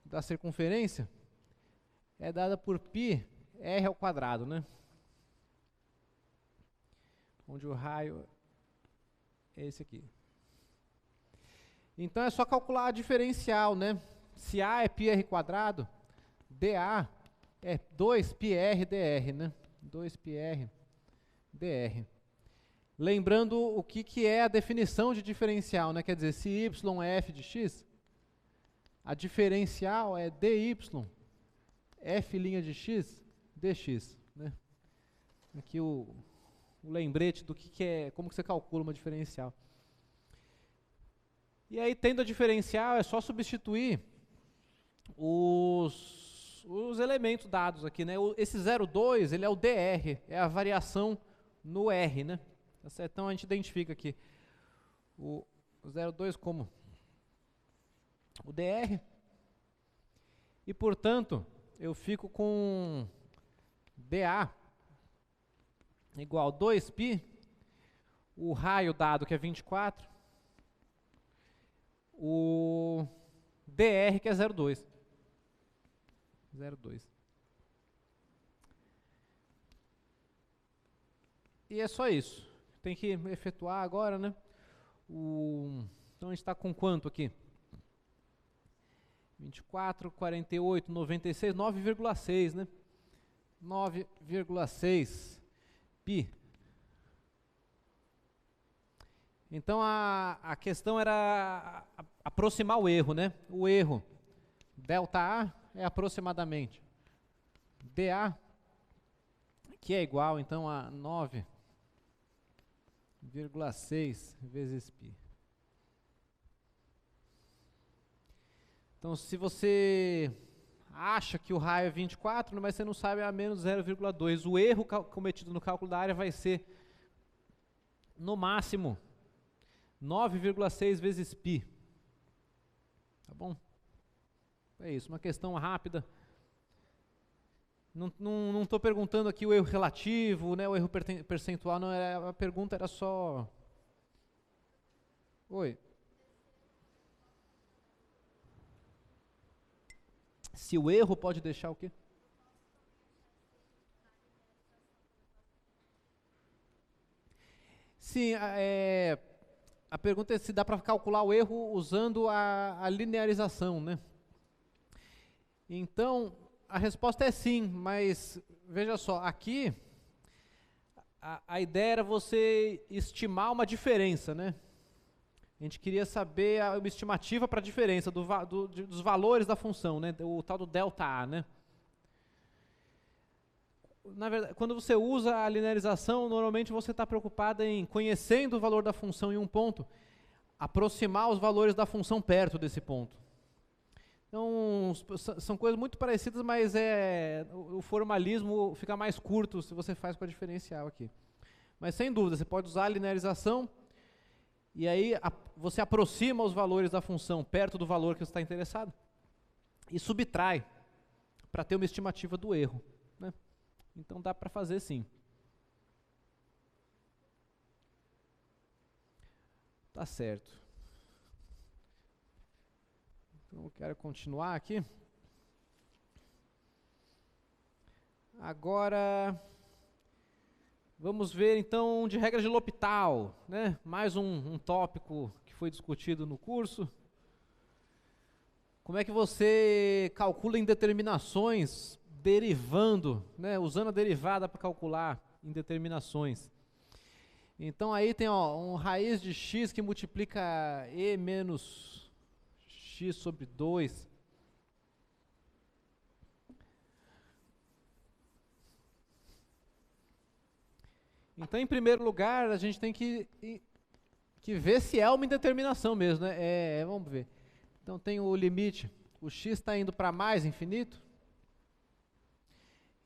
da circunferência é dada por π r ao quadrado, né? Onde o raio é esse aqui. Então é só calcular a diferencial, né? Se A é πr quadrado, dA é 2πr dr, né? 2πr dr. Lembrando o que é a definição de diferencial, né? Quer dizer, se y é f de x, a diferencial é dy f' de x dx, né? Aqui o lembrete do que é, como que você calcula uma diferencial. E aí, tendo a diferencial, é só substituir os elementos dados aqui, né? Esse 0,2, ele é o dr, é a variação no r, né? Tá certo? Então a gente identifica aqui o 0,2 como o dr, e portanto eu fico com dA igual 2π, o raio dado que é 24, o dr que é 0,2. 0,2. E é só isso. Tem que efetuar agora, né? Então a gente está com quanto aqui? 24, 48, 96, 9,6, né? 9,6 π. Então a questão era aproximar o erro, né? O erro ΔA é aproximadamente dA, que é igual então a 9,6 vezes π. Então, se você acha que o raio é 24, mas você não sabe, é a menos 0,2. O erro cometido no cálculo da área vai ser, no máximo, 9,6 vezes π. Tá bom? É isso, uma questão rápida. Não estou perguntando aqui o erro relativo, né, o erro percentual, não, a pergunta era só... Oi. Se o erro pode deixar o quê? Sim, a pergunta é se dá para calcular o erro usando a linearização, né? Então, a resposta é sim, mas veja só, aqui a ideia era você estimar uma diferença, né? A gente queria saber uma estimativa para a diferença dos valores da função, né? O tal do ΔA, né? Na verdade, quando você usa a linearização, normalmente você está preocupado em, conhecendo o valor da função em um ponto, aproximar os valores da função perto desse ponto. Então, são coisas muito parecidas, mas o formalismo fica mais curto se você faz com a diferencial aqui. Mas sem dúvida, você pode usar a linearização e aí você aproxima os valores da função perto do valor que você está interessado e subtrai para ter uma estimativa do erro, né? Então dá para fazer sim. Tá certo. Então eu quero continuar aqui. Agora vamos ver então de regra de L'Hopital, né? Mais um tópico que foi discutido no curso. Como é que você calcula indeterminações derivando, né? Usando a derivada para calcular indeterminações. Então aí tem um raiz de x que multiplica e menos x sobre 2. Então, em primeiro lugar, a gente tem que ver se é uma indeterminação mesmo, né? Vamos ver. Então, tem o limite, o x está indo para mais infinito,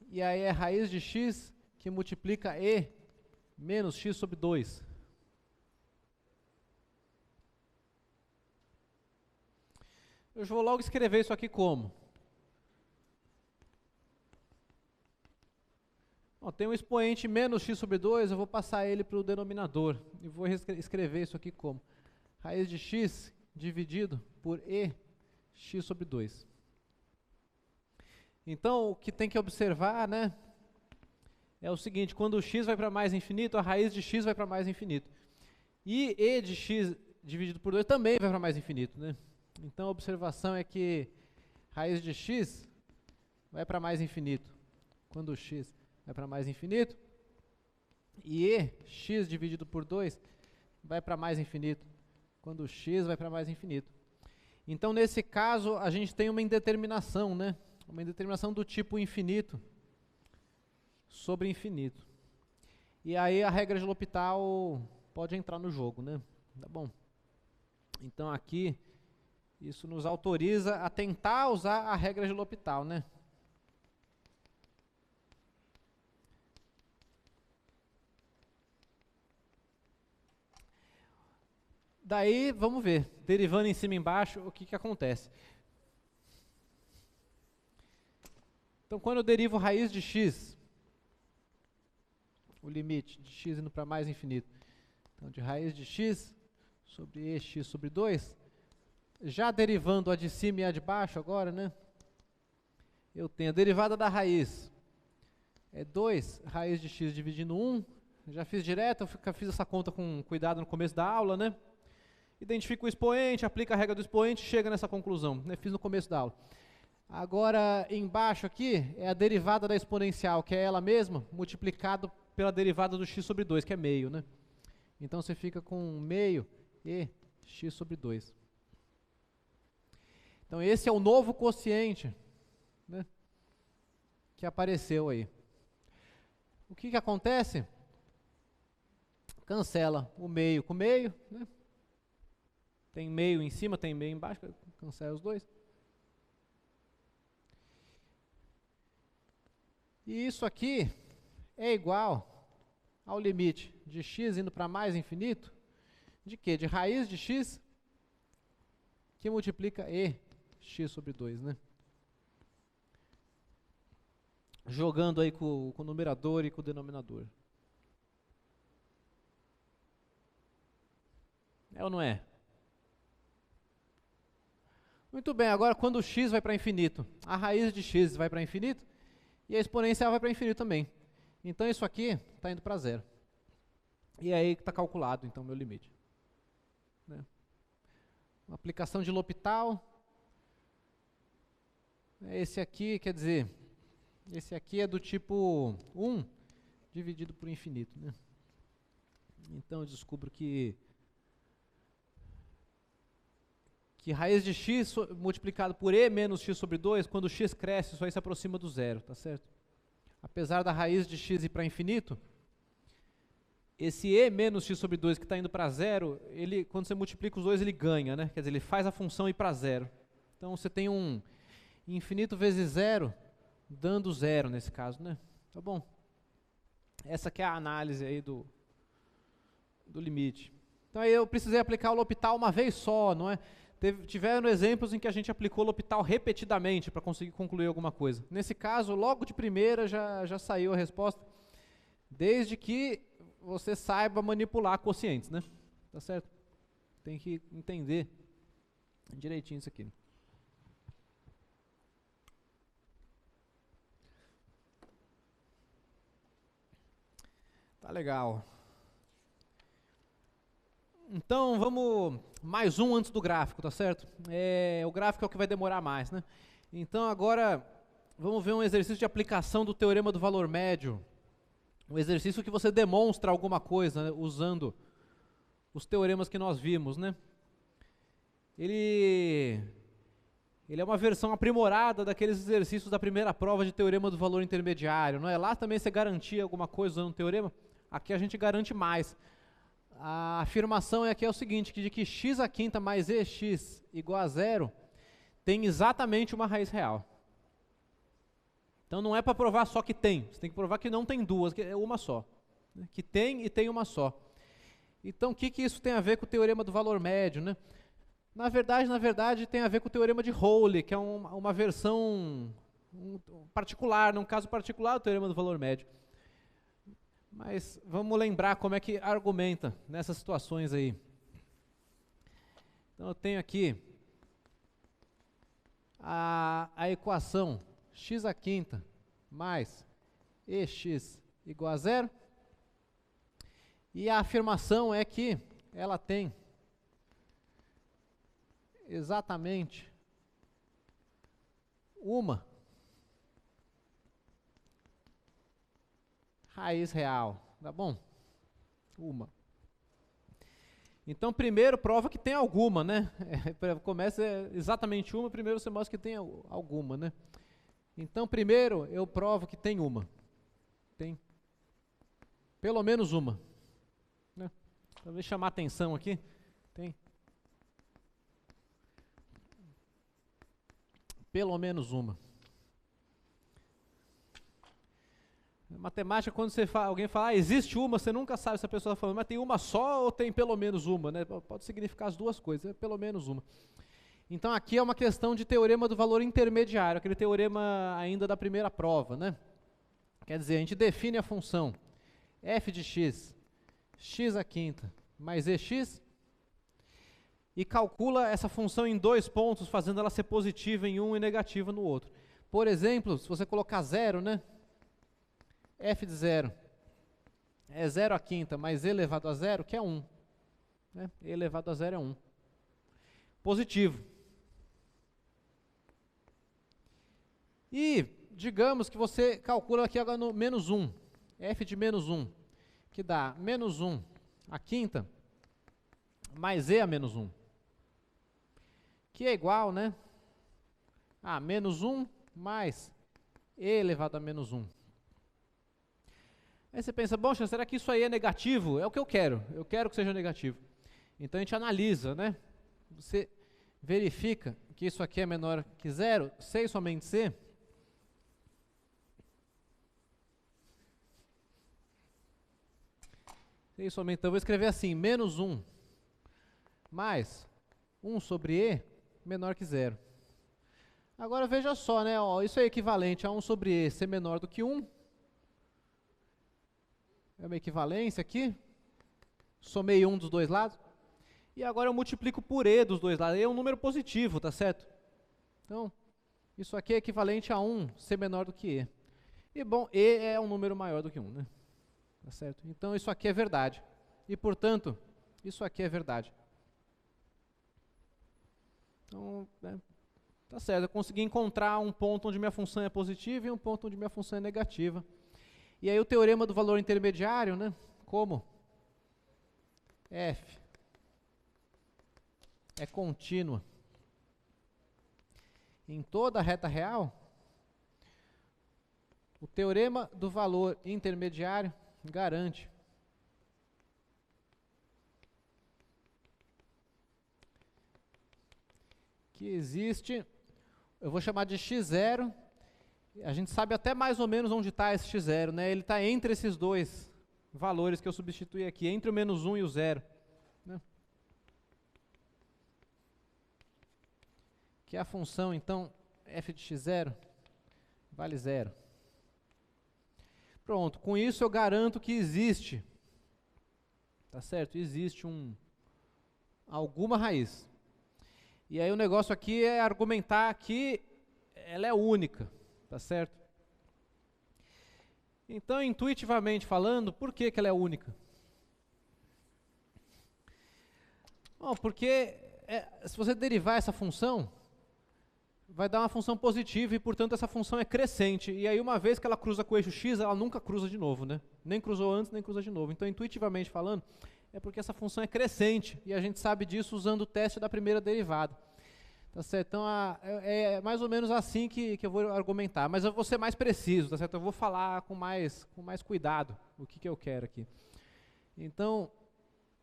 e aí é raiz de x que multiplica e menos x sobre 2. Eu vou logo escrever isso aqui como? Bom, tem um expoente menos x sobre 2, eu vou passar ele para o denominador. E vou escrever isso aqui como? Raiz de x dividido por e x sobre 2. Então, o que tem que observar, né, é o seguinte: quando o x vai para mais infinito, a raiz de x vai para mais infinito. E de x dividido por 2 também vai para mais infinito, né? Então, a observação é que raiz de x vai para mais infinito quando o x vai para mais infinito, e x dividido por 2 vai para mais infinito quando o x vai para mais infinito. Então, nesse caso, a gente tem uma indeterminação, né? Uma indeterminação do tipo infinito sobre infinito. E aí a regra de L'Hopital pode entrar no jogo, né? Tá bom? Então aqui, isso nos autoriza a tentar usar a regra de L'Hopital, né? Daí, vamos ver, derivando em cima e embaixo, o que acontece. Então, quando eu derivo raiz de x, o limite de x indo para mais infinito, então de raiz de x sobre ex sobre 2, já derivando a de cima e a de baixo agora, né? Eu tenho a derivada da raiz, é 2 raiz de x dividindo 1, já fiz direto, eu fiz essa conta com cuidado no começo da aula, né? Identifica o expoente, aplica a regra do expoente, chega nessa conclusão, né? Fiz no começo da aula. Agora, embaixo aqui, é a derivada da exponencial, que é ela mesma, multiplicado pela derivada do x sobre 2, que é meio, né? Então, você fica com meio e x sobre 2. Então, esse é o novo quociente, né, que apareceu aí. O que acontece? Cancela o meio com meio, né? Tem meio em cima, tem meio embaixo, cancela os dois. E isso aqui é igual ao limite de x indo para mais infinito, de quê? De raiz de x, que multiplica e x sobre 2, né? Jogando aí com o numerador e com o denominador. É ou não é? Muito bem, agora quando o x vai para infinito, a raiz de x vai para infinito e a exponencial vai para infinito também. Então isso aqui está indo para zero. E é aí que está calculado, então, meu limite. Né? Uma aplicação de L'Hopital. Esse aqui, quer dizer, esse aqui é do tipo 1 dividido por infinito. Né? Então eu descubro que raiz de x multiplicado por e menos x sobre 2, quando x cresce, isso aí se aproxima do zero, tá certo? Apesar da raiz de x ir para infinito, esse e menos x sobre 2 que está indo para zero, ele, quando você multiplica os dois, ele ganha, né? Quer dizer, ele faz a função ir para zero. Então você tem um infinito vezes zero, dando zero nesse caso, né? Tá bom? Essa aqui é a análise aí do limite. Então aí eu precisei aplicar o L'Hopital uma vez só, não é? Tiveram exemplos em que a gente aplicou o L'Hopital repetidamente para conseguir concluir alguma coisa. Nesse caso, logo de primeira já saiu a resposta, desde que você saiba manipular quocientes, né? Tá certo? Tem que entender direitinho isso aqui. Tá legal. Então, vamos mais um antes do gráfico, tá certo? O gráfico é o que vai demorar mais, né? Então, agora, vamos ver um exercício de aplicação do teorema do valor médio. Um exercício que você demonstra alguma coisa, né, usando os teoremas que nós vimos, né? Ele é uma versão aprimorada daqueles exercícios da primeira prova de teorema do valor intermediário, não é? Lá também você garantia alguma coisa usando o teorema, aqui a gente garante mais. A afirmação aqui é o seguinte, de que x à quinta mais ex igual a zero tem exatamente uma raiz real. Então não é para provar só que tem, você tem que provar que não tem duas, que é uma só. Né? Que tem e tem uma só. Então o que isso tem a ver com o teorema do valor médio, né? Na verdade tem a ver com o teorema de Rowley, que é uma versão particular, num caso particular do teorema do valor médio. Mas vamos lembrar como é que argumenta nessas situações aí. Então eu tenho aqui a equação x à quinta mais ex igual a zero. E a afirmação é que ela tem exatamente uma raiz real, tá bom? Uma. Então, primeiro prova que tem alguma, né? Começa exatamente uma, primeiro você mostra que tem alguma, né? Então, primeiro eu provo que tem uma. Tem pelo menos uma, né? Talvez chamar atenção aqui. Tem pelo menos uma. Matemática, quando alguém fala, existe uma, você nunca sabe se a pessoa está falando, mas tem uma só ou tem pelo menos uma, né? Pode significar as duas coisas, é pelo menos uma. Então aqui é uma questão de teorema do valor intermediário, aquele teorema ainda da primeira prova, né? Quer dizer, a gente define a função f de x, x à quinta, mais ex, e calcula essa função em dois pontos, fazendo ela ser positiva em um e negativa no outro. Por exemplo, se você colocar zero, né? F de zero é 0 à quinta mais e elevado a zero, que é 1. Né? E elevado a zero é 1. Positivo. E digamos que você calcula aqui agora no menos 1. F de menos 1, que dá menos 1 à quinta mais e a menos 1. Que é igual, né? A menos 1 mais e elevado a menos 1. Aí você pensa, bom, será que isso aí é negativo? É o que eu quero que seja negativo. Então a gente analisa, né? Você verifica que isso aqui é menor que zero, C e somente C. C e somente, então eu vou escrever assim, menos 1 mais 1 sobre E menor que zero. Agora veja só, né? Ó, isso é equivalente a 1 sobre E ser menor do que 1. É uma equivalência aqui. Somei 1 dos dois lados. E agora eu multiplico por E dos dois lados. E é um número positivo, tá certo? Então, isso aqui é equivalente a 1 ser menor do que E. E bom, E é um número maior do que 1, né? Tá certo? Então isso aqui é verdade. E portanto, isso aqui é verdade. Então, tá certo. Eu consegui encontrar um ponto onde minha função é positiva e um ponto onde minha função é negativa. E aí o teorema do valor intermediário, né? Como f é contínua em toda a reta real, o teorema do valor intermediário garante que existe, eu vou chamar de x0, a gente sabe até mais ou menos onde está esse x0, né? Ele está entre esses dois valores que eu substituí aqui, entre o menos 1 e o 0. Né? Que é a função, então, f de x0 vale 0. Pronto, com isso eu garanto que existe, tá certo? Existe alguma raiz. E aí o negócio aqui é argumentar que ela é única, tá certo? Então, intuitivamente falando, por que ela é única? Bom, porque se você derivar essa função, vai dar uma função positiva e, portanto, essa função é crescente. E aí, uma vez que ela cruza com o eixo x, ela nunca cruza de novo, né? Nem cruzou antes, nem cruza de novo. Então, intuitivamente falando, é porque essa função é crescente. E a gente sabe disso usando o teste da primeira derivada. Tá certo? Então, é mais ou menos assim que eu vou argumentar. Mas eu vou ser mais preciso, tá certo? Eu vou falar com mais cuidado o que eu quero aqui. Então,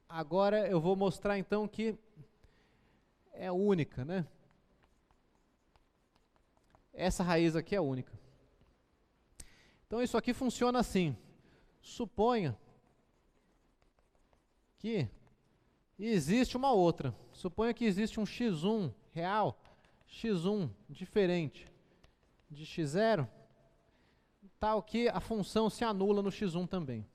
agora eu vou mostrar, então, que é única, né? Essa raiz aqui é única. Então, isso aqui funciona assim. Suponha que existe uma outra. Suponha que existe um x1 real, x1 diferente de x0, tal que a função se anula no x1 também.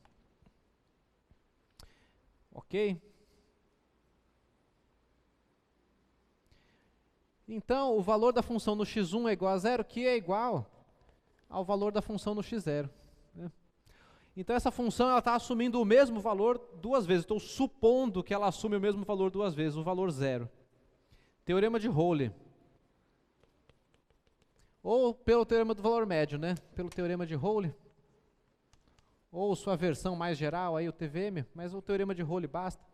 Ok? Então, o valor da função no x1 é igual a 0, que é igual ao valor da função no x0. Né? Então, essa função está assumindo o mesmo valor duas vezes. Estou supondo que ela assume o mesmo valor duas vezes, o valor 0. Teorema de Rowley. Ou pelo teorema do valor médio, né? Pelo teorema de Rowley. Ou sua versão mais geral, aí o TVM, mas o teorema de Rowley basta.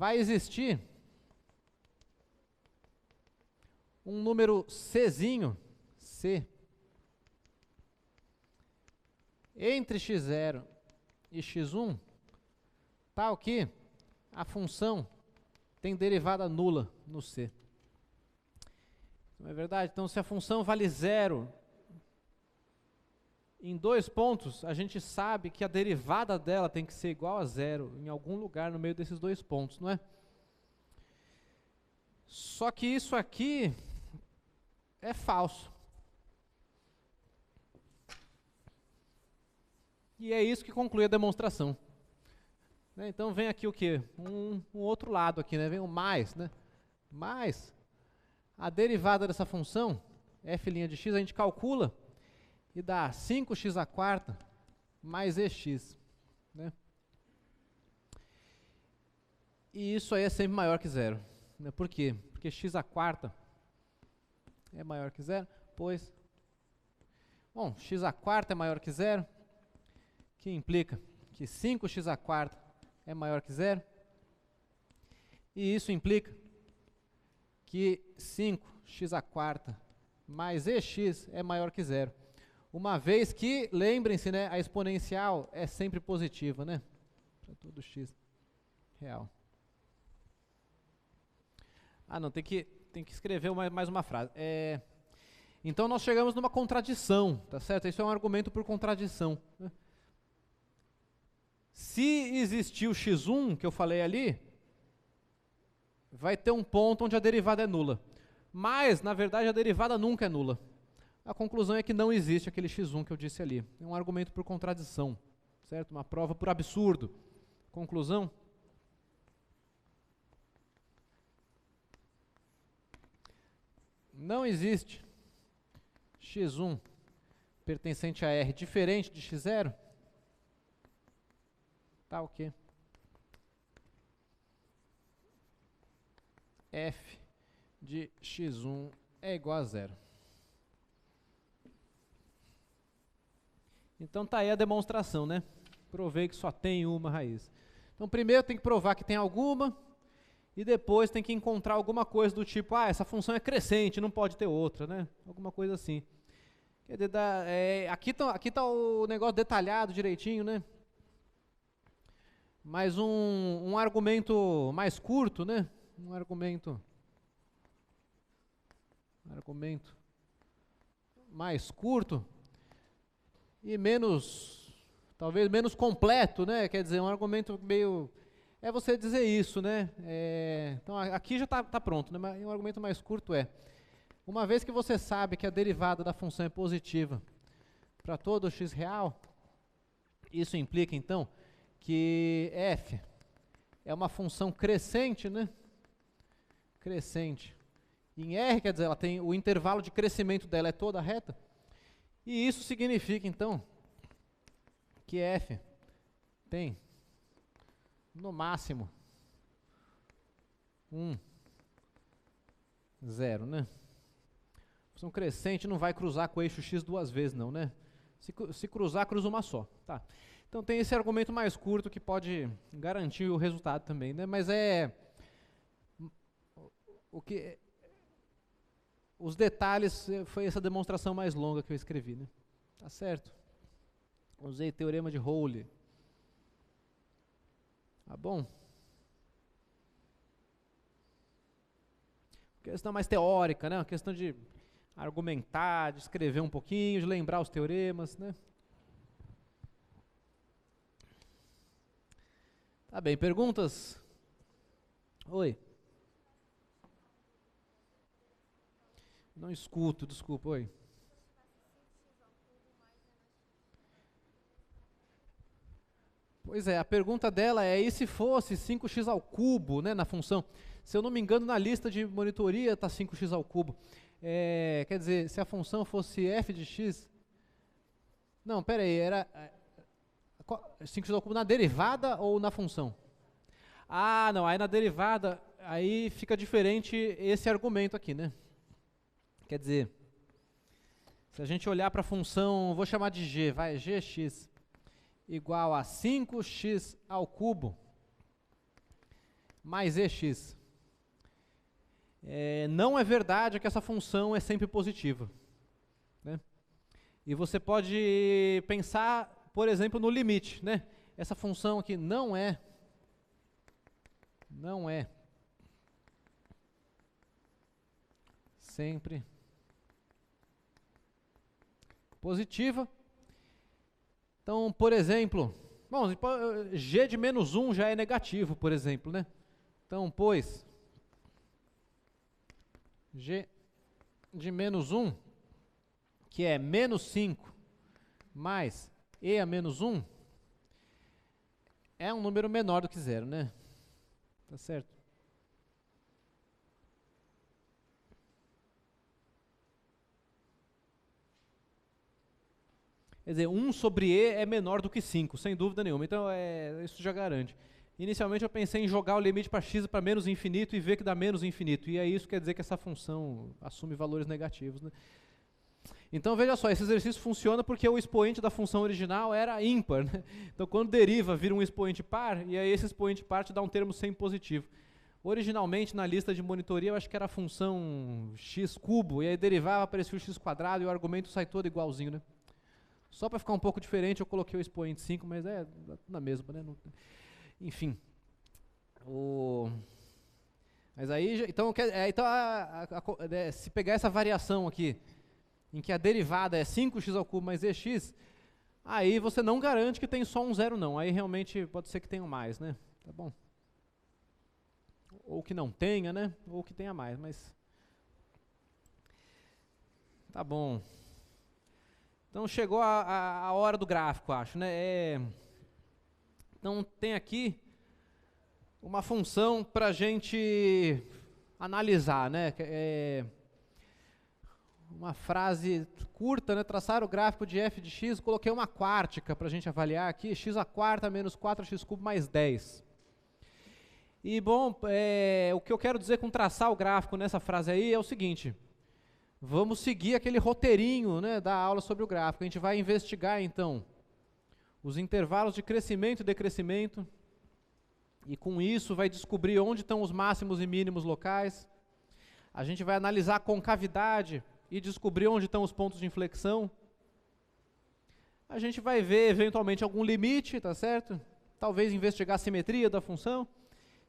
vai existir um número Czinho, C, entre x0 e x1, tal que a função tem derivada nula no C. Não é verdade? Então, se a função vale 0 em 2 pontos, a gente sabe que a derivada dela tem que ser igual a 0 em algum lugar no meio desses 2 pontos, não é? Só que isso aqui é falso. E é isso que conclui a demonstração. Né? Então vem aqui o quê? Um outro lado aqui, né? Vem o mais, né? Mais a derivada dessa função, f' de x, a gente calcula e dá 5x² mais ex. Né? E isso aí é sempre maior que 0. Né? Por quê? Porque x² é maior que 0, pois... Bom, x² é maior que 0, que implica que 5x² é maior que 0, e isso implica que 5x² mais ex é maior que 0. Uma vez que, lembrem-se, né, a exponencial é sempre positiva, né? Para todo x real. Ah, não, tem que escrever mais uma frase. Então nós chegamos numa contradição, tá certo? Isso é um argumento por contradição. Né? Se existir o x1 que eu falei ali, vai ter um ponto onde a derivada é nula. Mas, na verdade, a derivada nunca é nula. A conclusão é que não existe aquele x1 que eu disse ali. É um argumento por contradição, certo? Uma prova por absurdo. Conclusão? Não existe x1 pertencente a R diferente de x0. Tá, ok. F de x1 é igual a 0. Então tá aí a demonstração, né? Provei que só tem uma raiz. Então primeiro tem que provar que tem alguma, e depois tem que encontrar alguma coisa do tipo, essa função é crescente, não pode ter outra, né? Alguma coisa assim. Quer dizer, aqui tá o negócio detalhado direitinho, né? Mas um argumento mais curto, né? Um argumento mais curto e talvez menos completo, né? Quer dizer, um argumento meio... É você dizer isso, né? Então aqui já está pronto, né? Mas um argumento mais curto uma vez que você sabe que a derivada da função é positiva para todo x real, isso implica então que f é uma função crescente, né? Crescente. Em R, quer dizer, ela tem o intervalo de crescimento dela é toda reta. E isso significa, então, que f tem, no máximo, 0, né? Função crescente não vai cruzar com o eixo x 2 vezes, não, né? Se cruzar, cruza uma só. Tá. Então tem esse argumento mais curto que pode garantir o resultado também, né? Mas os detalhes foi essa demonstração mais longa que eu escrevi, né? Tá certo? Usei teorema de Rowley. Tá bom? Questão mais teórica, né? Uma questão de argumentar, de escrever um pouquinho, de lembrar os teoremas, né? Tá bem, perguntas? Oi. Não escuto, desculpa, oi. Pois é, a pergunta dela é, e se fosse 5x ao cubo, né, na função? Se eu não me engano, na lista de monitoria está 5x ao cubo. Quer dizer, se a função fosse f de x... Não, pera aí, era 5x ao cubo na derivada ou na função? Ah, não, aí na derivada, aí fica diferente esse argumento aqui, né? Quer dizer, se a gente olhar para a função, vou chamar de g, vai, gx igual a 5x ao cubo, mais EX. Não é verdade que essa função é sempre positiva, né? E você pode pensar, por exemplo, no limite, né? Essa função aqui não é sempre positiva. Então, por exemplo, bom, g de menos 1 já é negativo, por exemplo, né? Então, pois g de menos 1, que é menos 5, mais e a menos 1, é um número menor do que zero, né? Tá certo? Quer dizer, 1 sobre e é menor do que 5, sem dúvida nenhuma. Então, isso já garante. Inicialmente eu pensei em jogar o limite para x para menos infinito e ver que dá menos infinito. E aí isso quer dizer que essa função assume valores negativos, né? Então veja só, esse exercício funciona porque o expoente da função original era ímpar, né? Então quando deriva vira um expoente par, e aí esse expoente par te dá um termo sempre positivo. Originalmente na lista de monitoria eu acho que era a função x cubo, e aí derivava, aparecia o x quadrado e o argumento sai todo igualzinho, né? Só para ficar um pouco diferente eu coloquei o expoente 5, mas é na mesma, né? Enfim. Mas aí, então, se pegar essa variação aqui, em que a derivada é 5x ao cubo mais ex, aí você não garante que tem só um zero não, aí realmente pode ser que tenha mais, né? Tá bom? Ou que não tenha, né? Ou que tenha mais, mas... Tá bom. Então chegou a hora do gráfico, acho, né? Então tem aqui uma função para a gente analisar, né? Uma frase curta, né? Traçar o gráfico de f de x, coloquei uma quártica para a gente avaliar aqui, x à quarta menos 4x cubo mais 10. E bom, o que eu quero dizer com traçar o gráfico nessa frase aí é o seguinte: vamos seguir aquele roteirinho, né, da aula sobre o gráfico. A gente vai investigar então os intervalos de crescimento e decrescimento, e com isso vai descobrir onde estão os máximos e mínimos locais. A gente vai analisar a concavidade e descobrir onde estão os pontos de inflexão. A gente vai ver eventualmente algum limite, tá certo? Talvez investigar a simetria da função,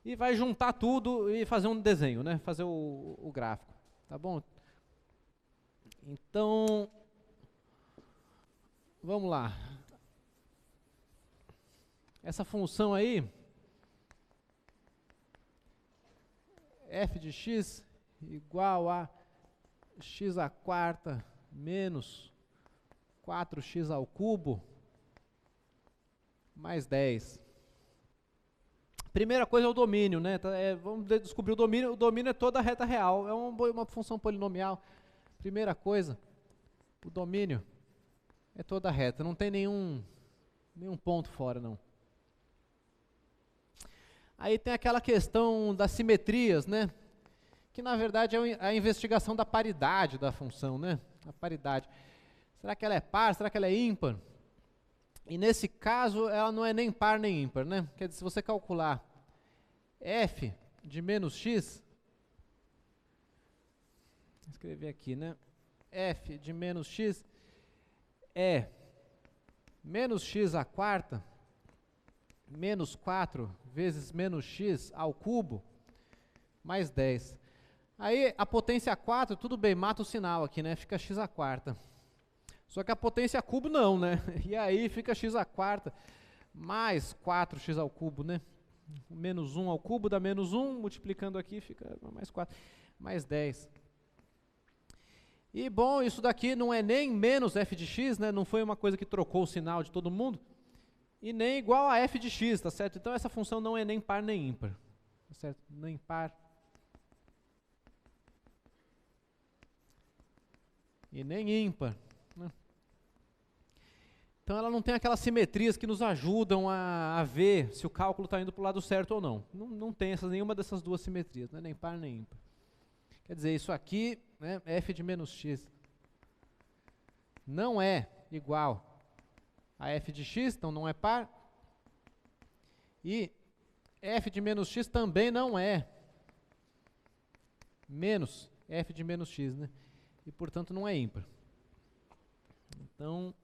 e vai juntar tudo e fazer um desenho, né? Fazer o gráfico, tá bom? Então, vamos lá. Essa função aí, f de x igual a x à quarta menos 4x ao cubo mais 10. Primeira coisa é o domínio, né? Vamos descobrir o domínio. O domínio é toda a reta real, é uma função polinomial. Primeira coisa, o domínio é toda a reta, não tem nenhum ponto fora, não. Aí tem aquela questão das simetrias, né? Que na verdade é a investigação da paridade da função, né? A paridade. Será que ela é par? Será que ela é ímpar? E nesse caso ela não é nem par nem ímpar, né? Quer dizer, se você calcular f de menos x, vou escrever aqui, né? F de menos x é menos x à quarta menos 4 vezes menos x ao cubo mais 10. Aí a potência 4, tudo bem, mata o sinal aqui, né? Fica x à quarta. Só que a potência cubo não, né? E aí fica x à quarta mais 4x ao cubo, né? Menos 1 ao cubo dá menos 1, multiplicando aqui fica mais 4, mais 10. E bom, isso daqui não é nem menos f de x, né? Não foi uma coisa que trocou o sinal de todo mundo, e nem igual a f de x, tá certo? Então essa função não é nem par nem ímpar, tá certo? Nem par e nem ímpar, né? Então ela não tem aquelas simetrias que nos ajudam a ver se o cálculo está indo para o lado certo ou não. Não tem nenhuma dessas duas simetrias, né? Nem par nem ímpar. Quer dizer, isso aqui, né, f de menos x, não é igual a f de x, então não é par. E f de menos x também não é menos f de menos x, né? E, portanto, não é ímpar. Então,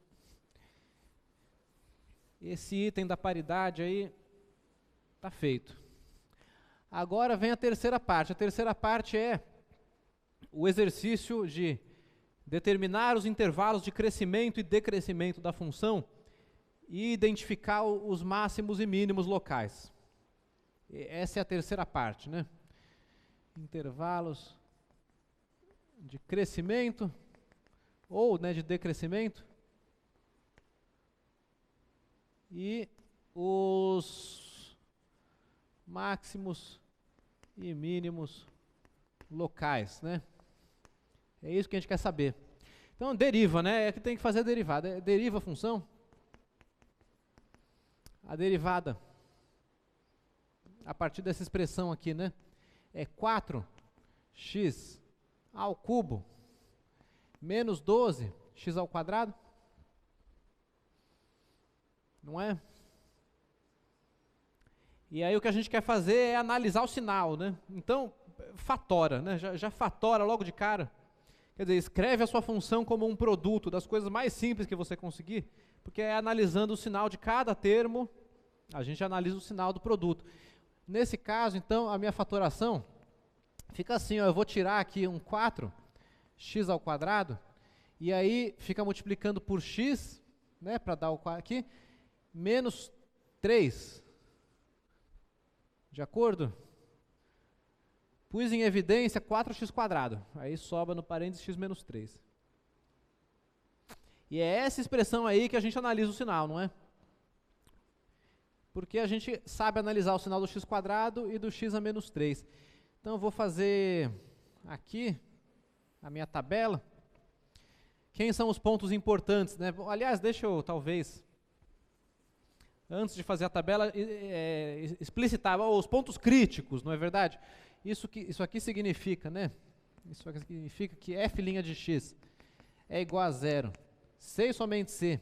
esse item da paridade aí está feito. Agora vem a terceira parte. A terceira parte é o exercício de determinar os intervalos de crescimento e decrescimento da função e identificar os máximos e mínimos locais. Essa é a terceira parte, né? Intervalos de crescimento ou, né, de decrescimento e os máximos e mínimos locais, né? É isso que a gente quer saber. Então, deriva, né? É que tem que fazer a derivada. Deriva a função. A derivada, a partir dessa expressão aqui, né? É 4x ao cubo menos 12x ao quadrado. Não é? E aí o que a gente quer fazer é analisar o sinal, né? Então, fatora, né? Já fatora logo de cara. Quer dizer, escreve a sua função como um produto das coisas mais simples que você conseguir, porque é analisando o sinal de cada termo, a gente analisa o sinal do produto. Nesse caso, então, a minha fatoração fica assim, ó, eu vou tirar aqui um 4x ao quadrado, e aí fica multiplicando por x, né, para dar o 4 aqui, menos 3. De acordo? Pus em evidência 4x². Aí sobra no parênteses x menos 3. E é essa expressão aí que a gente analisa o sinal, não é? Porque a gente sabe analisar o sinal do x² e do x a menos 3. Então eu vou fazer aqui a minha tabela. Quem são os pontos importantes, né? Aliás, deixa eu talvez, antes de fazer a tabela, explicitar os pontos críticos, não é verdade? Isso aqui significa, né? Isso aqui significa que f' de x é igual a 0, se e somente se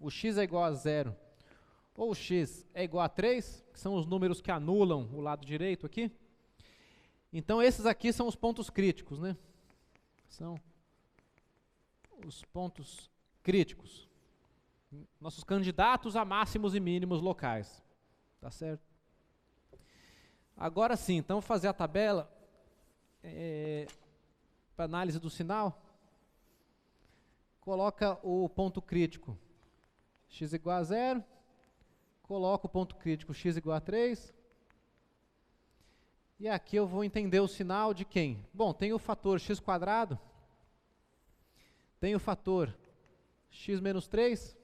o x é igual a 0, ou o x é igual a 3, que são os números que anulam o lado direito aqui. Então esses aqui são os pontos críticos, né? São os pontos críticos. Nossos candidatos a máximos e mínimos locais. Tá certo? Agora sim, então vou fazer a tabela para análise do sinal. Coloca o ponto crítico x igual a 0. Coloco o ponto crítico x igual a 3. E aqui eu vou entender o sinal de quem? Bom, tem o fator x², tem o fator x menos 3,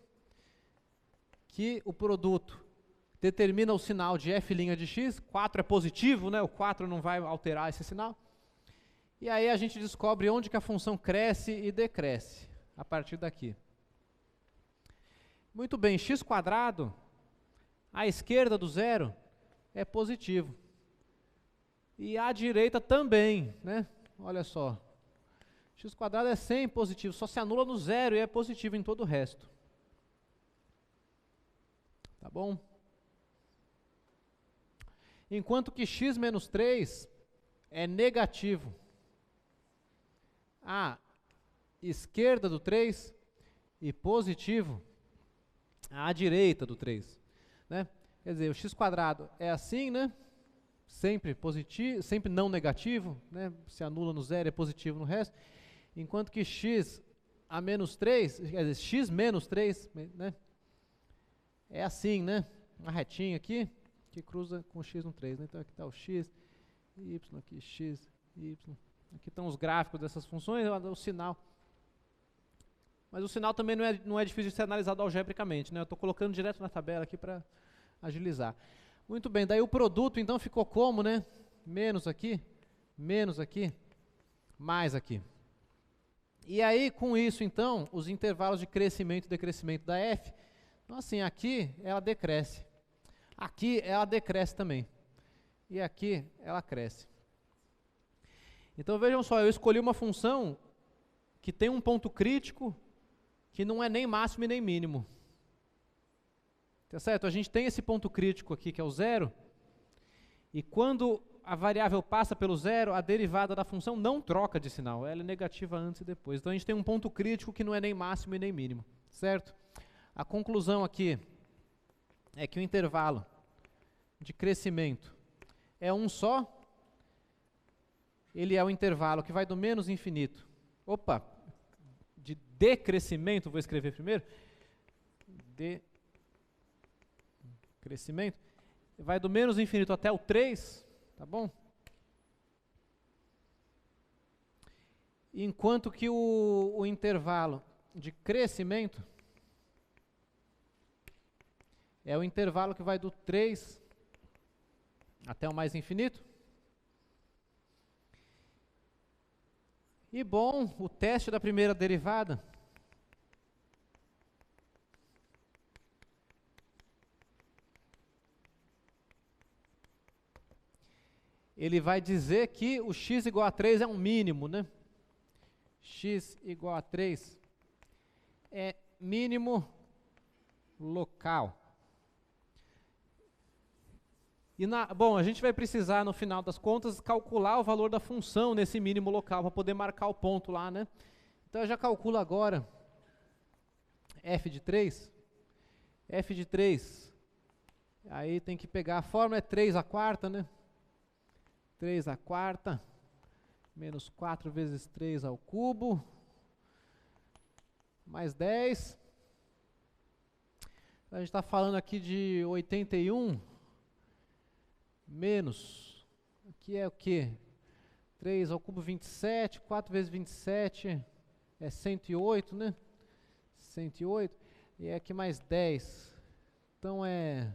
que o produto determina o sinal de f' de x, 4 é positivo, né? O 4 não vai alterar esse sinal. E aí a gente descobre onde que a função cresce e decresce, a partir daqui. Muito bem, x², à esquerda do zero, é positivo. E à direita também, né? Olha só. x² é sempre positivo, só se anula no zero e é positivo em todo o resto. Tá bom? Enquanto que x menos 3 é negativo. À esquerda do 3 e positivo à direita do 3. Né? Quer dizer, o x² é assim, né? Sempre positivo, sempre não negativo, né? Se anula no zero, é positivo no resto. Enquanto que x a menos 3, quer dizer, x menos 3, né? É assim, né? Uma retinha aqui, que cruza com o x no 3. Né? Então aqui está o x, y, aqui x, y. Aqui estão os gráficos dessas funções, o sinal. Mas o sinal também não é difícil de ser analisado algebricamente, né? Eu estou colocando direto na tabela aqui para agilizar. Muito bem, daí o produto então ficou como, né? Menos aqui, mais aqui. E aí com isso então, os intervalos de crescimento e decrescimento da f, então assim, aqui ela decresce. Aqui ela decresce também. E aqui ela cresce. Então vejam só, eu escolhi uma função que tem um ponto crítico que não é nem máximo e nem mínimo. Tá certo? A gente tem esse ponto crítico aqui, que é o zero, e quando a variável passa pelo zero, a derivada da função não troca de sinal, ela é negativa antes e depois. Então a gente tem um ponto crítico que não é nem máximo e nem mínimo, certo? A conclusão aqui é que o intervalo de crescimento é um só, ele é o intervalo que vai do menos infinito. Opa, de decrescimento, vou escrever primeiro. Decrescimento. Vai do menos infinito até o 3, tá bom? Enquanto que o intervalo de crescimento é o intervalo que vai do 3 até o mais infinito. E bom, o teste da primeira derivada ele vai dizer que o x igual a 3 é um mínimo, né? X igual a 3 é mínimo local. E bom, a gente vai precisar, no final das contas, calcular o valor da função nesse mínimo local, para poder marcar o ponto lá, né? Então, eu já calculo agora f de 3. F de 3, aí tem que pegar, a fórmula é 3 à quarta, né? 3 à quarta, menos 4 vezes 3 ao cubo, mais 10. A gente está falando aqui de 81, menos, aqui é o quê? 3 ao cubo, 27, 4 vezes 27 é 108, né? 108, e aqui mais 10, então é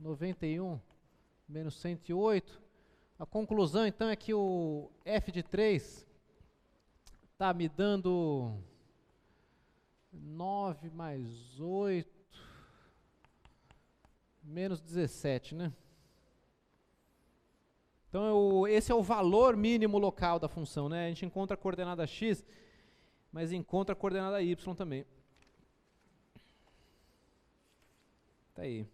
91 menos 108. A conclusão, então, é que o f de 3 está me dando 9 mais 8, menos 17, né? Então, esse é o valor mínimo local da função, né? A gente encontra a coordenada x, mas encontra a coordenada y também. Tá aí.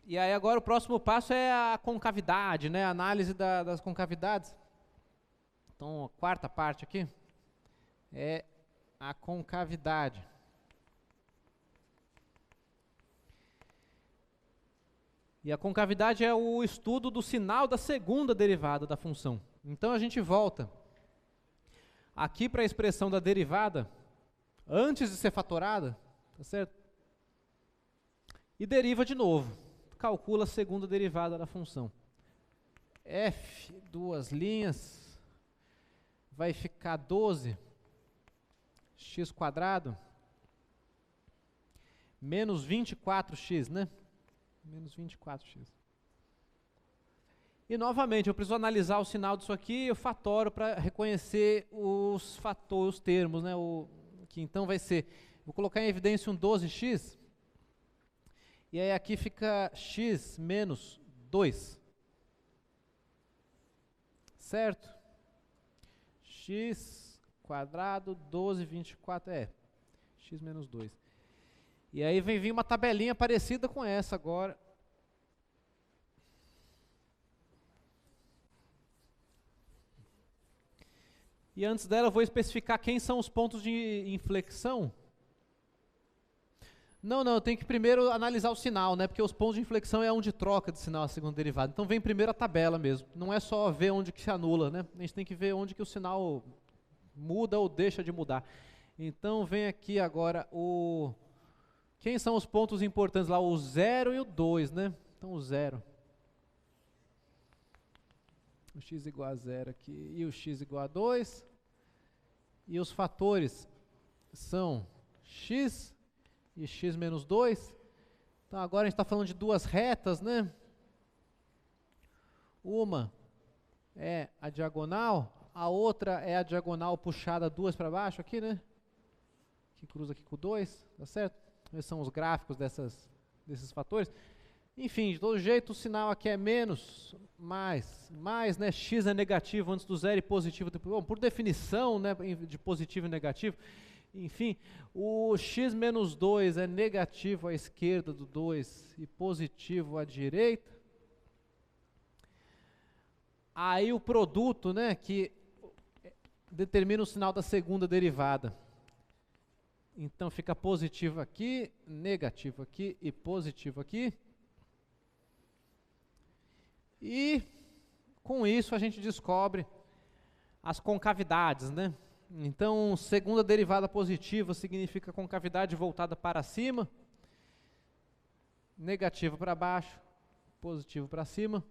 E aí agora o próximo passo é a concavidade, né? A análise das concavidades. Então, a quarta parte aqui é a concavidade. E a concavidade é o estudo do sinal da segunda derivada da função. Então a gente volta aqui para a expressão da derivada antes de ser fatorada, tá certo? E deriva de novo. Calcula a segunda derivada da função. F, duas linhas, vai ficar 12 x quadrado menos 24x, né? Menos 24x. E novamente, eu preciso analisar o sinal disso aqui, eu fatoro para reconhecer os fatores, os termos, né? Que então vai ser, vou colocar em evidência um 12x, e aí aqui fica x menos 2. Certo? X quadrado 12, 24, x menos 2. E aí vem vir uma tabelinha parecida com essa agora. E antes dela eu vou especificar quem são os pontos de inflexão. Não, eu tenho que primeiro analisar o sinal, né? Porque os pontos de inflexão é onde troca de sinal a segunda derivada. Então vem primeiro a tabela mesmo. Não é só ver onde que se anula, né? A gente tem que ver onde que o sinal muda ou deixa de mudar. Então vem aqui agora quem são os pontos importantes lá? O 0 e o 2, né? Então o 0. O x igual a 0 aqui e o x igual a 2. E os fatores são x e x menos 2. Então agora a gente está falando de duas retas, né? Uma é a diagonal, a outra é a diagonal puxada duas para baixo aqui, né? Que cruza aqui com 2, tá certo? Esses são os gráficos desses fatores. Enfim, de todo jeito o sinal aqui é menos, mais, né? X é negativo antes do zero e positivo depois. Bom, por definição, né, de positivo e negativo, Enfim, o x menos 2 é negativo à esquerda do 2 e positivo à direita. Aí o produto, né, que determina o sinal da segunda derivada. Então fica positivo aqui, negativo aqui e positivo aqui. E com isso a gente descobre as concavidades, né? Então, segunda derivada positiva significa concavidade voltada para cima, negativa para baixo, positivo para cima.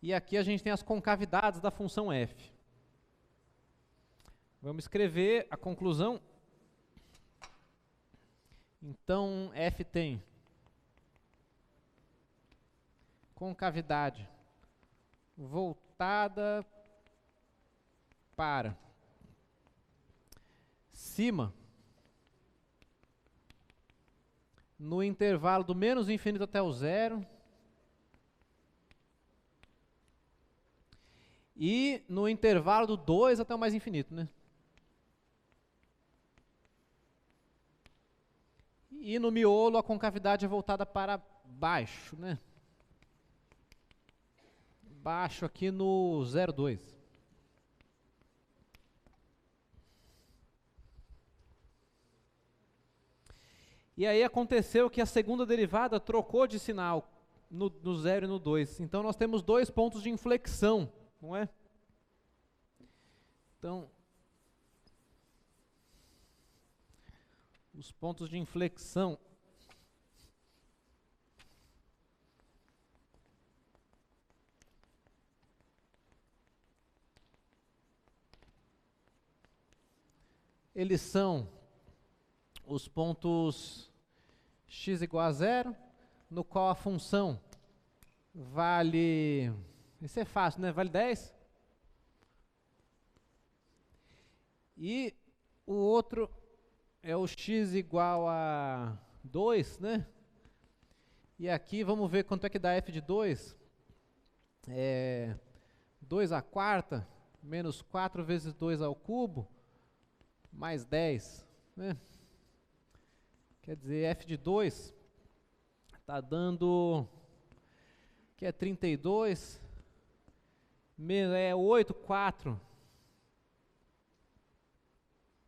E aqui a gente tem as concavidades da função f. Vamos escrever a conclusão. Então, f tem concavidade voltada para cima no intervalo do menos infinito até o zero e no intervalo do 2 até o mais infinito, né? E no miolo a concavidade é voltada para baixo, né? Baixo aqui no 0,2. E aí aconteceu que a segunda derivada trocou de sinal no 0 e no 2. Então nós temos dois pontos de inflexão, não é? Então, os pontos de inflexão eles são os pontos x igual a 0, no qual a função vale, isso é fácil, né? Vale 10. E o outro é o x igual a 2, né? E aqui vamos ver quanto é que dá f de 2. 2 à quarta menos 4 vezes 2 ao cubo mais 10, né? Quer dizer, f de 2 está dando, que é 32, é 8, 4.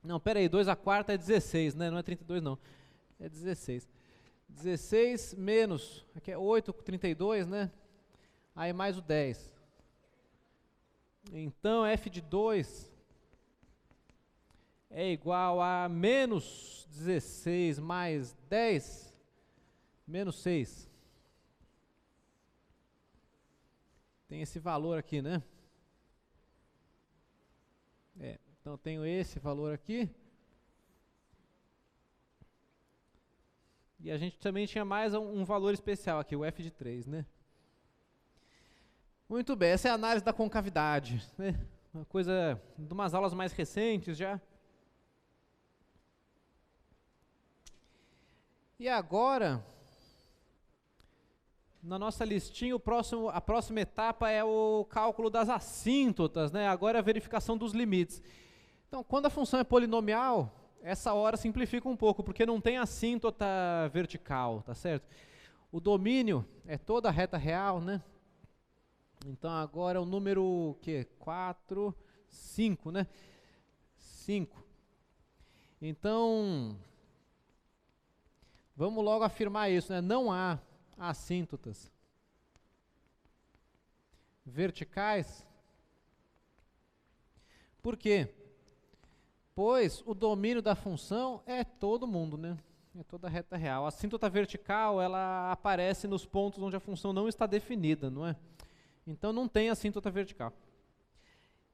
Não, pera aí, 2 à quarta é 16, né? Não é 32 não, é 16. 16 menos, aqui é 8, 32, né? Aí mais o 10. Então, f de 2 é igual a menos 16 mais 10, menos 6. Tem esse valor aqui, né? Então eu tenho esse valor aqui. E a gente também tinha mais um valor especial aqui, o f de 3, né? Muito bem, essa é a análise da concavidade, né? Uma coisa de umas aulas mais recentes já. E agora, na nossa listinha, a próxima etapa é o cálculo das assíntotas, né? Agora é a verificação dos limites. Então, quando a função é polinomial, essa hora simplifica um pouco, porque não tem assíntota vertical, tá certo? O domínio é toda a reta real, né? Então, agora é o número, 4, 5, né? 5. Então, vamos logo afirmar isso, né? Não há assíntotas verticais. Por quê? Pois o domínio da função é todo mundo, né? É toda a reta real. A assíntota vertical, ela aparece nos pontos onde a função não está definida, não é? Então não tem assíntota vertical.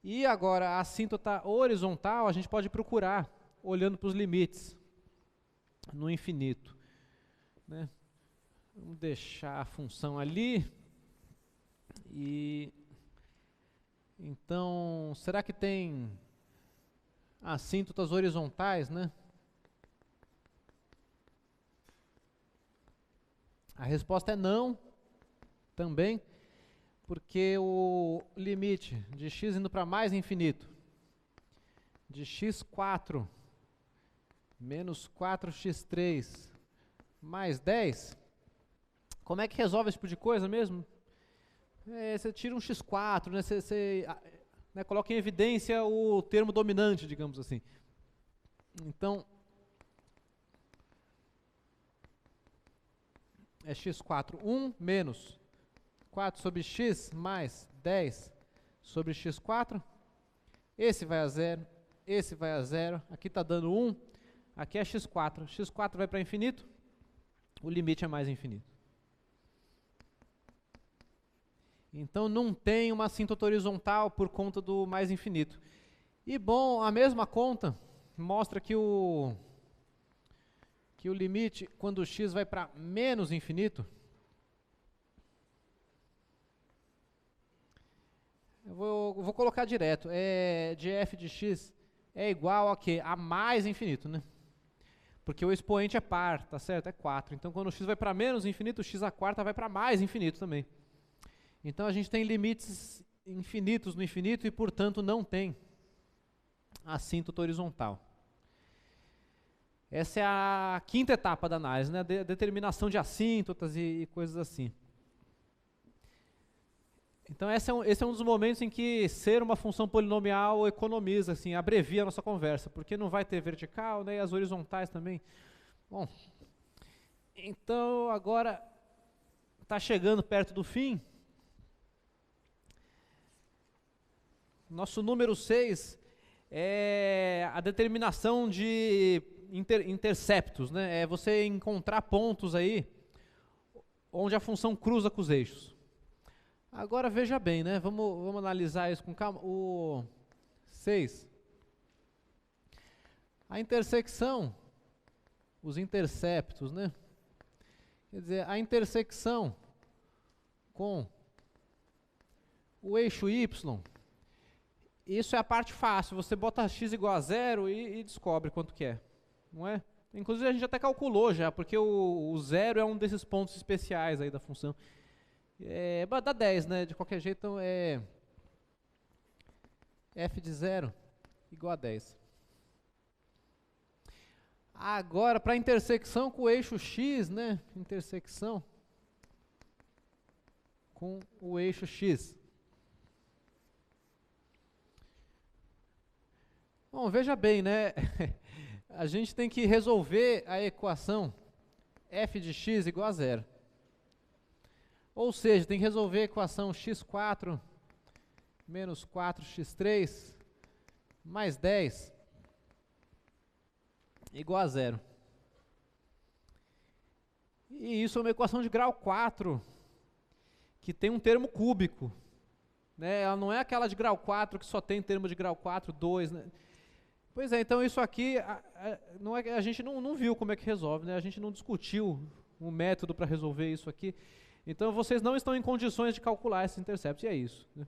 E agora, a assíntota horizontal, a gente pode procurar olhando para os limites no infinito, né? Vamos deixar a função ali. E então, será que tem assíntotas horizontais, né? A resposta é não, também, porque o limite de x indo para mais infinito de x4 menos 4x3 mais 10, como é que resolve esse tipo de coisa mesmo? Você tira um x4, né, você coloca em evidência o termo dominante, digamos assim. Então, é x4, 1 menos 4 sobre x mais 10 sobre x4. Esse vai a 0, esse vai a 0. Aqui está dando 1, aqui é x4. x4 vai para infinito, o limite é mais infinito. Então não tem uma assíntota horizontal por conta do mais infinito. E bom, a mesma conta mostra que o limite, quando o x vai para menos infinito, eu vou colocar direto, de f de x é igual a quê? A mais infinito, né? Porque o expoente é par, tá certo? É 4. Então quando o x vai para menos infinito, o x a quarta vai para mais infinito também. Então a gente tem limites infinitos no infinito e, portanto, não tem assíntota horizontal. Essa é a quinta etapa da análise, né? A determinação de assíntotas e coisas assim. Então esse é um dos momentos em que ser uma função polinomial economiza, assim, abrevia a nossa conversa, porque não vai ter vertical, né, e as horizontais também. Bom, então agora está chegando perto do fim. Nosso número 6 é a determinação de interceptos, né? É você encontrar pontos aí onde a função cruza com os eixos. Agora veja bem, né? Vamos analisar isso com calma. O 6. A intersecção, os interceptos, né? Quer dizer, a intersecção com o eixo y, isso é a parte fácil. Você bota x igual a 0 e descobre quanto que é, não é? Inclusive a gente até calculou já, porque o 0 é um desses pontos especiais aí da função. Dá 10, né? De qualquer jeito, então é f de 0 igual a 10. Agora, para a intersecção com o eixo x, né? Intersecção com o eixo x. Bom, veja bem, né? A gente tem que resolver a equação f de x igual a 0. Ou seja, tem que resolver a equação x4 menos 4x3 mais 10 igual a 0. E isso é uma equação de grau 4, que tem um termo cúbico, né? Ela não é aquela de grau 4 que só tem termo de grau 4, 2, né? Pois é, então isso aqui, a gente não viu como é que resolve, né? A gente não discutiu um método para resolver isso aqui. Então vocês não estão em condições de calcular esses interceptos, e é isso, né?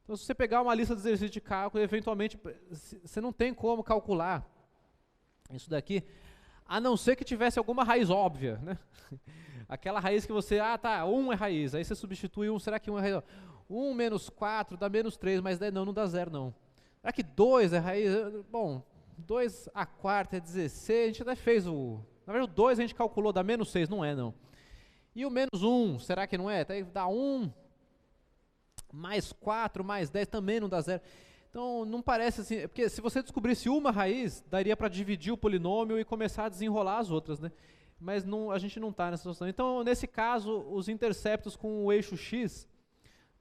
Então se você pegar uma lista de exercícios de cálculo, eventualmente você não tem como calcular isso daqui, a não ser que tivesse alguma raiz óbvia, né? Aquela raiz que você, 1 é raiz, aí você substitui 1, será que 1 é raiz? 1 menos 4 dá menos 3, mas não dá 0 não. Será que 2 é raiz? Bom, 2 a quarta é 16, a gente até fez na verdade o 2 a gente calculou, dá menos 6, não é não. E o menos 1, será que não é? Dá 1, mais 4, mais 10, também não dá 0. Então, não parece assim, porque se você descobrisse uma raiz, daria para dividir o polinômio e começar a desenrolar as outras, né? Mas a gente não está nessa situação. Então, nesse caso, os interceptos com o eixo x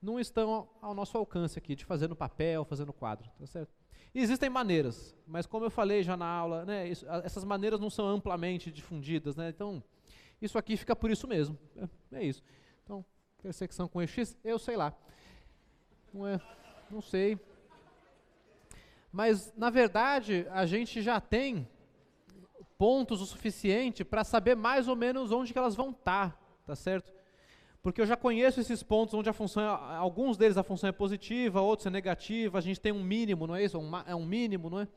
não estão ao nosso alcance aqui, de fazer no papel, fazer no quadro, tá certo? E existem maneiras, mas como eu falei já na aula, né, essas maneiras não são amplamente difundidas, né? Então, isso aqui fica por isso mesmo. É isso. Então, intersecção com eixo x, eu sei lá. Não sei. Mas, na verdade, a gente já tem pontos o suficiente para saber mais ou menos onde que elas vão estar, tá certo? Porque eu já conheço esses pontos onde a função, alguns deles a função é positiva, outros é negativa, a gente tem um mínimo, não é isso? É um mínimo, não é?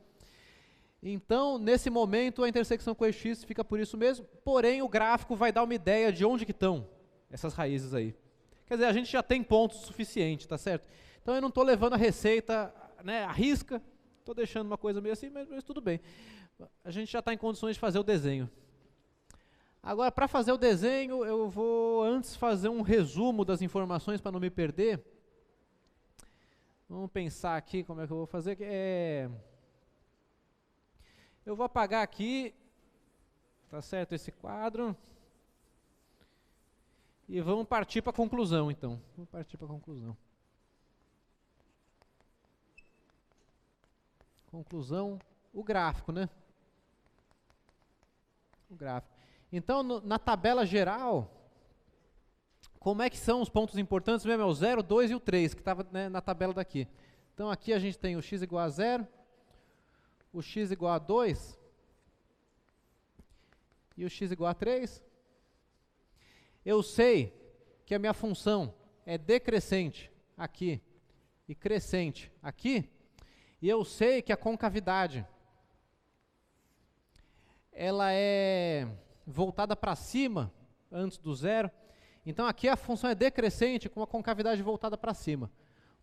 Então, nesse momento, a intersecção com o eixo x fica por isso mesmo, porém o gráfico vai dar uma ideia de onde que estão essas raízes aí. Quer dizer, a gente já tem pontos suficientes, tá certo? Então eu não estou levando a receita, né, à risca, Estou deixando uma coisa meio assim, mas tudo bem. A gente já está em condições de fazer o desenho. Agora, para fazer o desenho, eu vou antes fazer um resumo das informações para não me perder. Vamos pensar aqui como é que eu vou fazer. Eu vou apagar aqui, tá certo, esse quadro. E vamos partir para a conclusão, então. Vamos partir para a conclusão. Conclusão, o gráfico, né? O gráfico. Então, na tabela geral, como é que são os pontos importantes mesmo? É o 0, 2 e o 3, que estava, né, na tabela daqui. Então, aqui a gente tem o x igual a 0, o x igual a 2 e o x igual a 3. Eu sei que a minha função é decrescente aqui e crescente aqui, e eu sei que a concavidade ela é voltada para cima antes do zero. Então aqui a função é decrescente com a concavidade voltada para cima.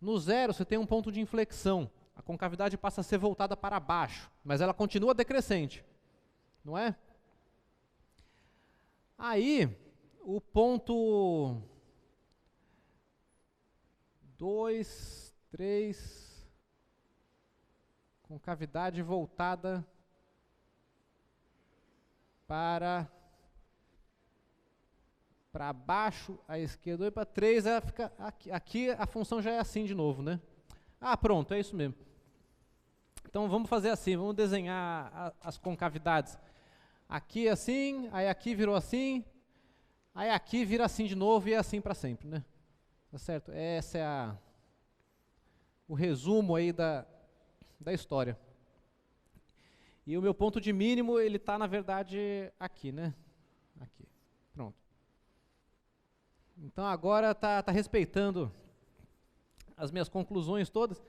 No zero você tem um ponto de inflexão. A concavidade passa a ser voltada para baixo, mas ela continua decrescente, não é? Aí, o ponto 2, 3, concavidade voltada para baixo, à esquerda, e para 3, ela fica aqui a função já é assim de novo, né? Ah, pronto, é isso mesmo. Então vamos fazer assim, vamos desenhar as concavidades. Aqui assim, aí aqui virou assim, aí aqui vira assim de novo e é assim para sempre, né? Tá certo? Essa é o resumo aí da história. E o meu ponto de mínimo, ele está, na verdade, aqui, né? Aqui. Pronto. Então, agora está respeitando as minhas conclusões todas.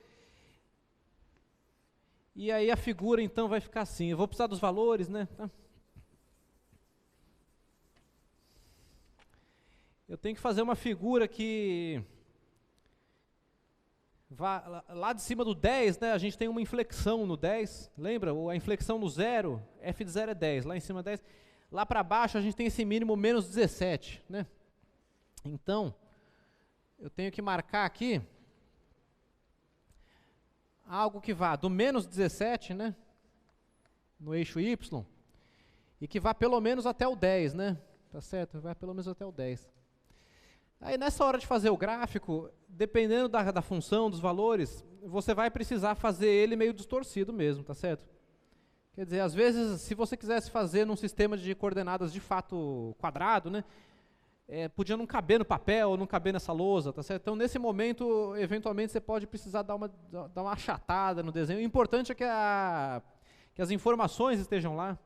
E aí a figura, então, vai ficar assim. Eu vou precisar dos valores, né? Tá? Eu tenho que fazer uma figura que... lá de cima do 10, né, a gente tem uma inflexão no 10, lembra? A inflexão no 0, f de 0 é 10, lá em cima 10. Lá para baixo a gente tem esse mínimo menos 17, né? Então, eu tenho que marcar aqui algo que vá do menos 17, né, no eixo y, e que vá pelo menos até o 10, né? Tá certo? Vai pelo menos até o 10. Aí nessa hora de fazer o gráfico, dependendo da função, dos valores, você vai precisar fazer ele meio distorcido mesmo, tá certo? Quer dizer, às vezes, se você quisesse fazer num sistema de coordenadas de fato quadrado, né, podia não caber no papel, ou não caber nessa lousa, tá certo? Então, nesse momento, eventualmente, você pode precisar dar uma achatada no desenho. O importante é que as informações estejam lá,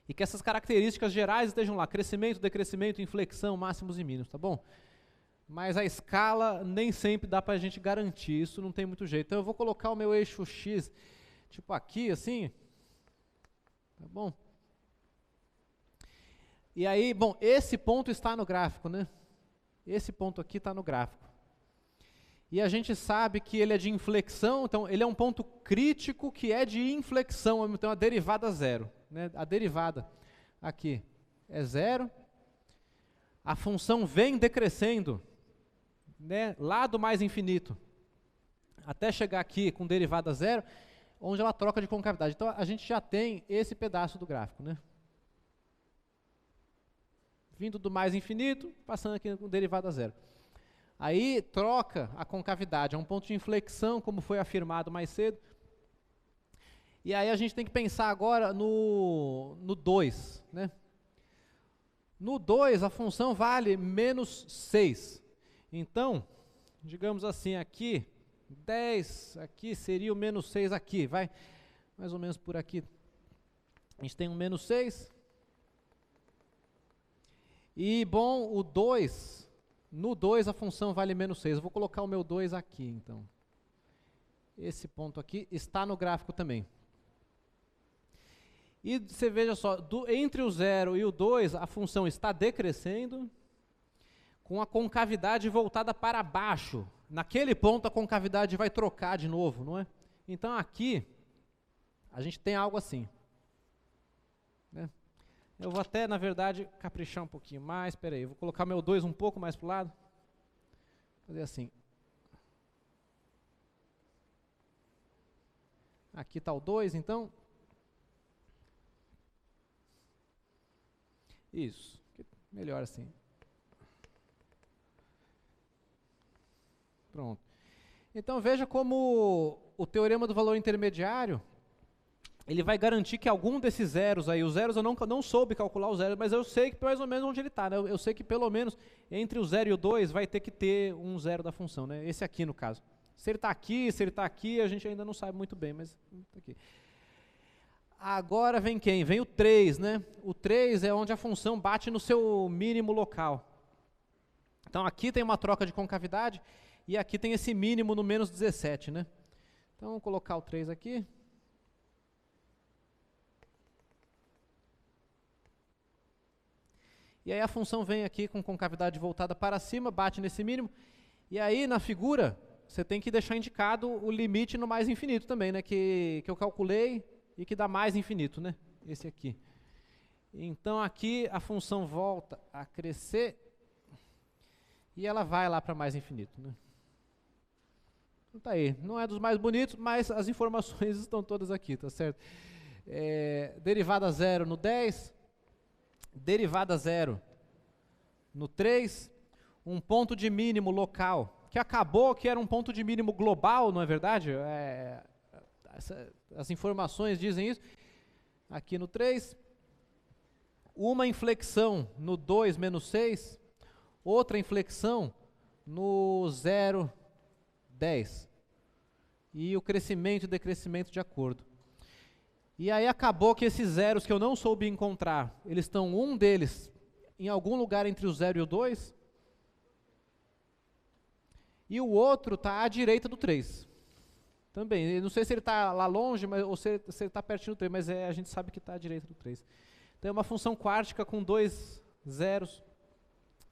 e que essas características gerais estejam lá, crescimento, decrescimento, inflexão, máximos e mínimos, tá bom? Mas a escala nem sempre dá para a gente garantir, isso não tem muito jeito. Então eu vou colocar o meu eixo X, tipo aqui, assim, tá bom? E aí, bom, esse ponto está no gráfico, né? Esse ponto aqui está no gráfico. E a gente sabe que ele é de inflexão, então ele é um ponto crítico que é de inflexão, então a derivada zero. Né, a derivada aqui é 0, a função vem decrescendo, né, lá do mais infinito, até chegar aqui com derivada 0, onde ela troca de concavidade. Então a gente já tem esse pedaço do gráfico, né? Vindo do mais infinito, passando aqui com derivada 0. Aí troca a concavidade, é um ponto de inflexão, como foi afirmado mais cedo. E aí a gente tem que pensar agora no 2, né? No 2 a função vale menos 6. Então, digamos assim, aqui, 10, aqui seria o menos 6 aqui, vai mais ou menos por aqui. A gente tem um menos 6. E, bom, o 2, no 2 a função vale menos 6. Eu vou colocar o meu 2 aqui, então. Esse ponto aqui está no gráfico também. E você veja só, entre o 0 e o 2, a função está decrescendo, com a concavidade voltada para baixo. Naquele ponto a concavidade vai trocar de novo, não é? Então aqui, a gente tem algo assim. Né? Eu vou até, na verdade, caprichar um pouquinho mais. Espera aí, eu vou colocar meu 2 um pouco mais para o lado. Fazer assim. Aqui está o 2, então. Isso. Melhor assim. Pronto. Então veja como o teorema do valor intermediário, ele vai garantir que algum desses zeros aí, os zeros eu não soube calcular os zeros, mas eu sei que mais ou menos onde ele está, né? Eu sei que pelo menos entre o 0 e o 2 vai ter que ter um zero da função, né? Esse aqui no caso. Se ele está aqui, se ele está aqui, a gente ainda não sabe muito bem, mas está aqui. Agora vem quem? Vem o 3, né? O 3 é onde a função bate no seu mínimo local. Então aqui tem uma troca de concavidade e aqui tem esse mínimo no menos 17, né? Então vamos colocar o 3 aqui. E aí a função vem aqui com concavidade voltada para cima, bate nesse mínimo. E aí na figura, você tem que deixar indicado o limite no mais infinito também, né? Que eu calculei e que dá mais infinito, né? Esse aqui. Então aqui a função volta a crescer e ela vai lá para mais infinito, né? Então tá aí. Não é dos mais bonitos, mas as informações estão todas aqui, tá certo? Derivada zero no 10, derivada zero no 3, um ponto de mínimo local, que acabou que era um ponto de mínimo global, não é verdade? As informações dizem isso. Aqui no 3, uma inflexão no 2 menos 6, outra inflexão no 0, 10. E o crescimento e decrescimento de acordo. E aí acabou que esses zeros que eu não soube encontrar, eles estão, um deles, em algum lugar entre o 0 e o 2, e o outro está à direita do 3. Também, eu não sei se ele está lá longe, ou se ele está pertinho do 3, mas a gente sabe que está à direita do 3. Então é uma função quártica com 2 zeros,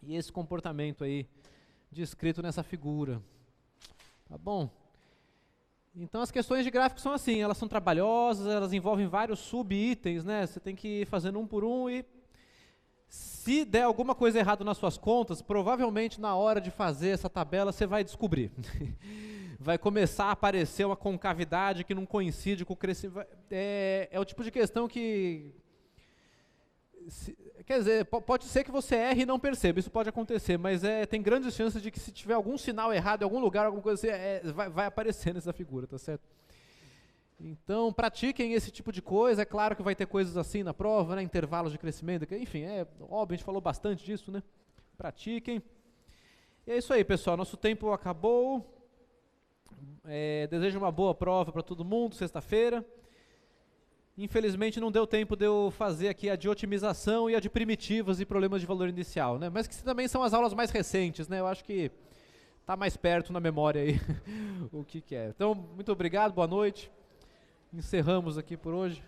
e esse comportamento aí, descrito nessa figura. Tá bom? Então as questões de gráfico são assim, elas são trabalhosas, elas envolvem vários sub-itens, né? Você tem que ir fazendo um por um e se der alguma coisa errada nas suas contas, provavelmente na hora de fazer essa tabela você vai descobrir. Vai começar a aparecer uma concavidade que não coincide com o crescimento. É o tipo de questão que... Quer dizer, pode ser que você erre e não perceba, isso pode acontecer, mas tem grandes chances de que se tiver algum sinal errado em algum lugar, alguma coisa assim, vai aparecer nessa figura, tá certo? Então, pratiquem esse tipo de coisa, é claro que vai ter coisas assim na prova, né, intervalos de crescimento, enfim, óbvio, a gente falou bastante disso, né? Pratiquem. E é isso aí, pessoal, nosso tempo acabou. Desejo uma boa prova para todo mundo, sexta-feira. Infelizmente não deu tempo de eu fazer aqui a de otimização e a de primitivas e problemas de valor inicial, né? Mas que também são as aulas mais recentes, né? Eu acho que está mais perto na memória aí o que é. Então, muito obrigado, boa noite. Encerramos aqui por hoje.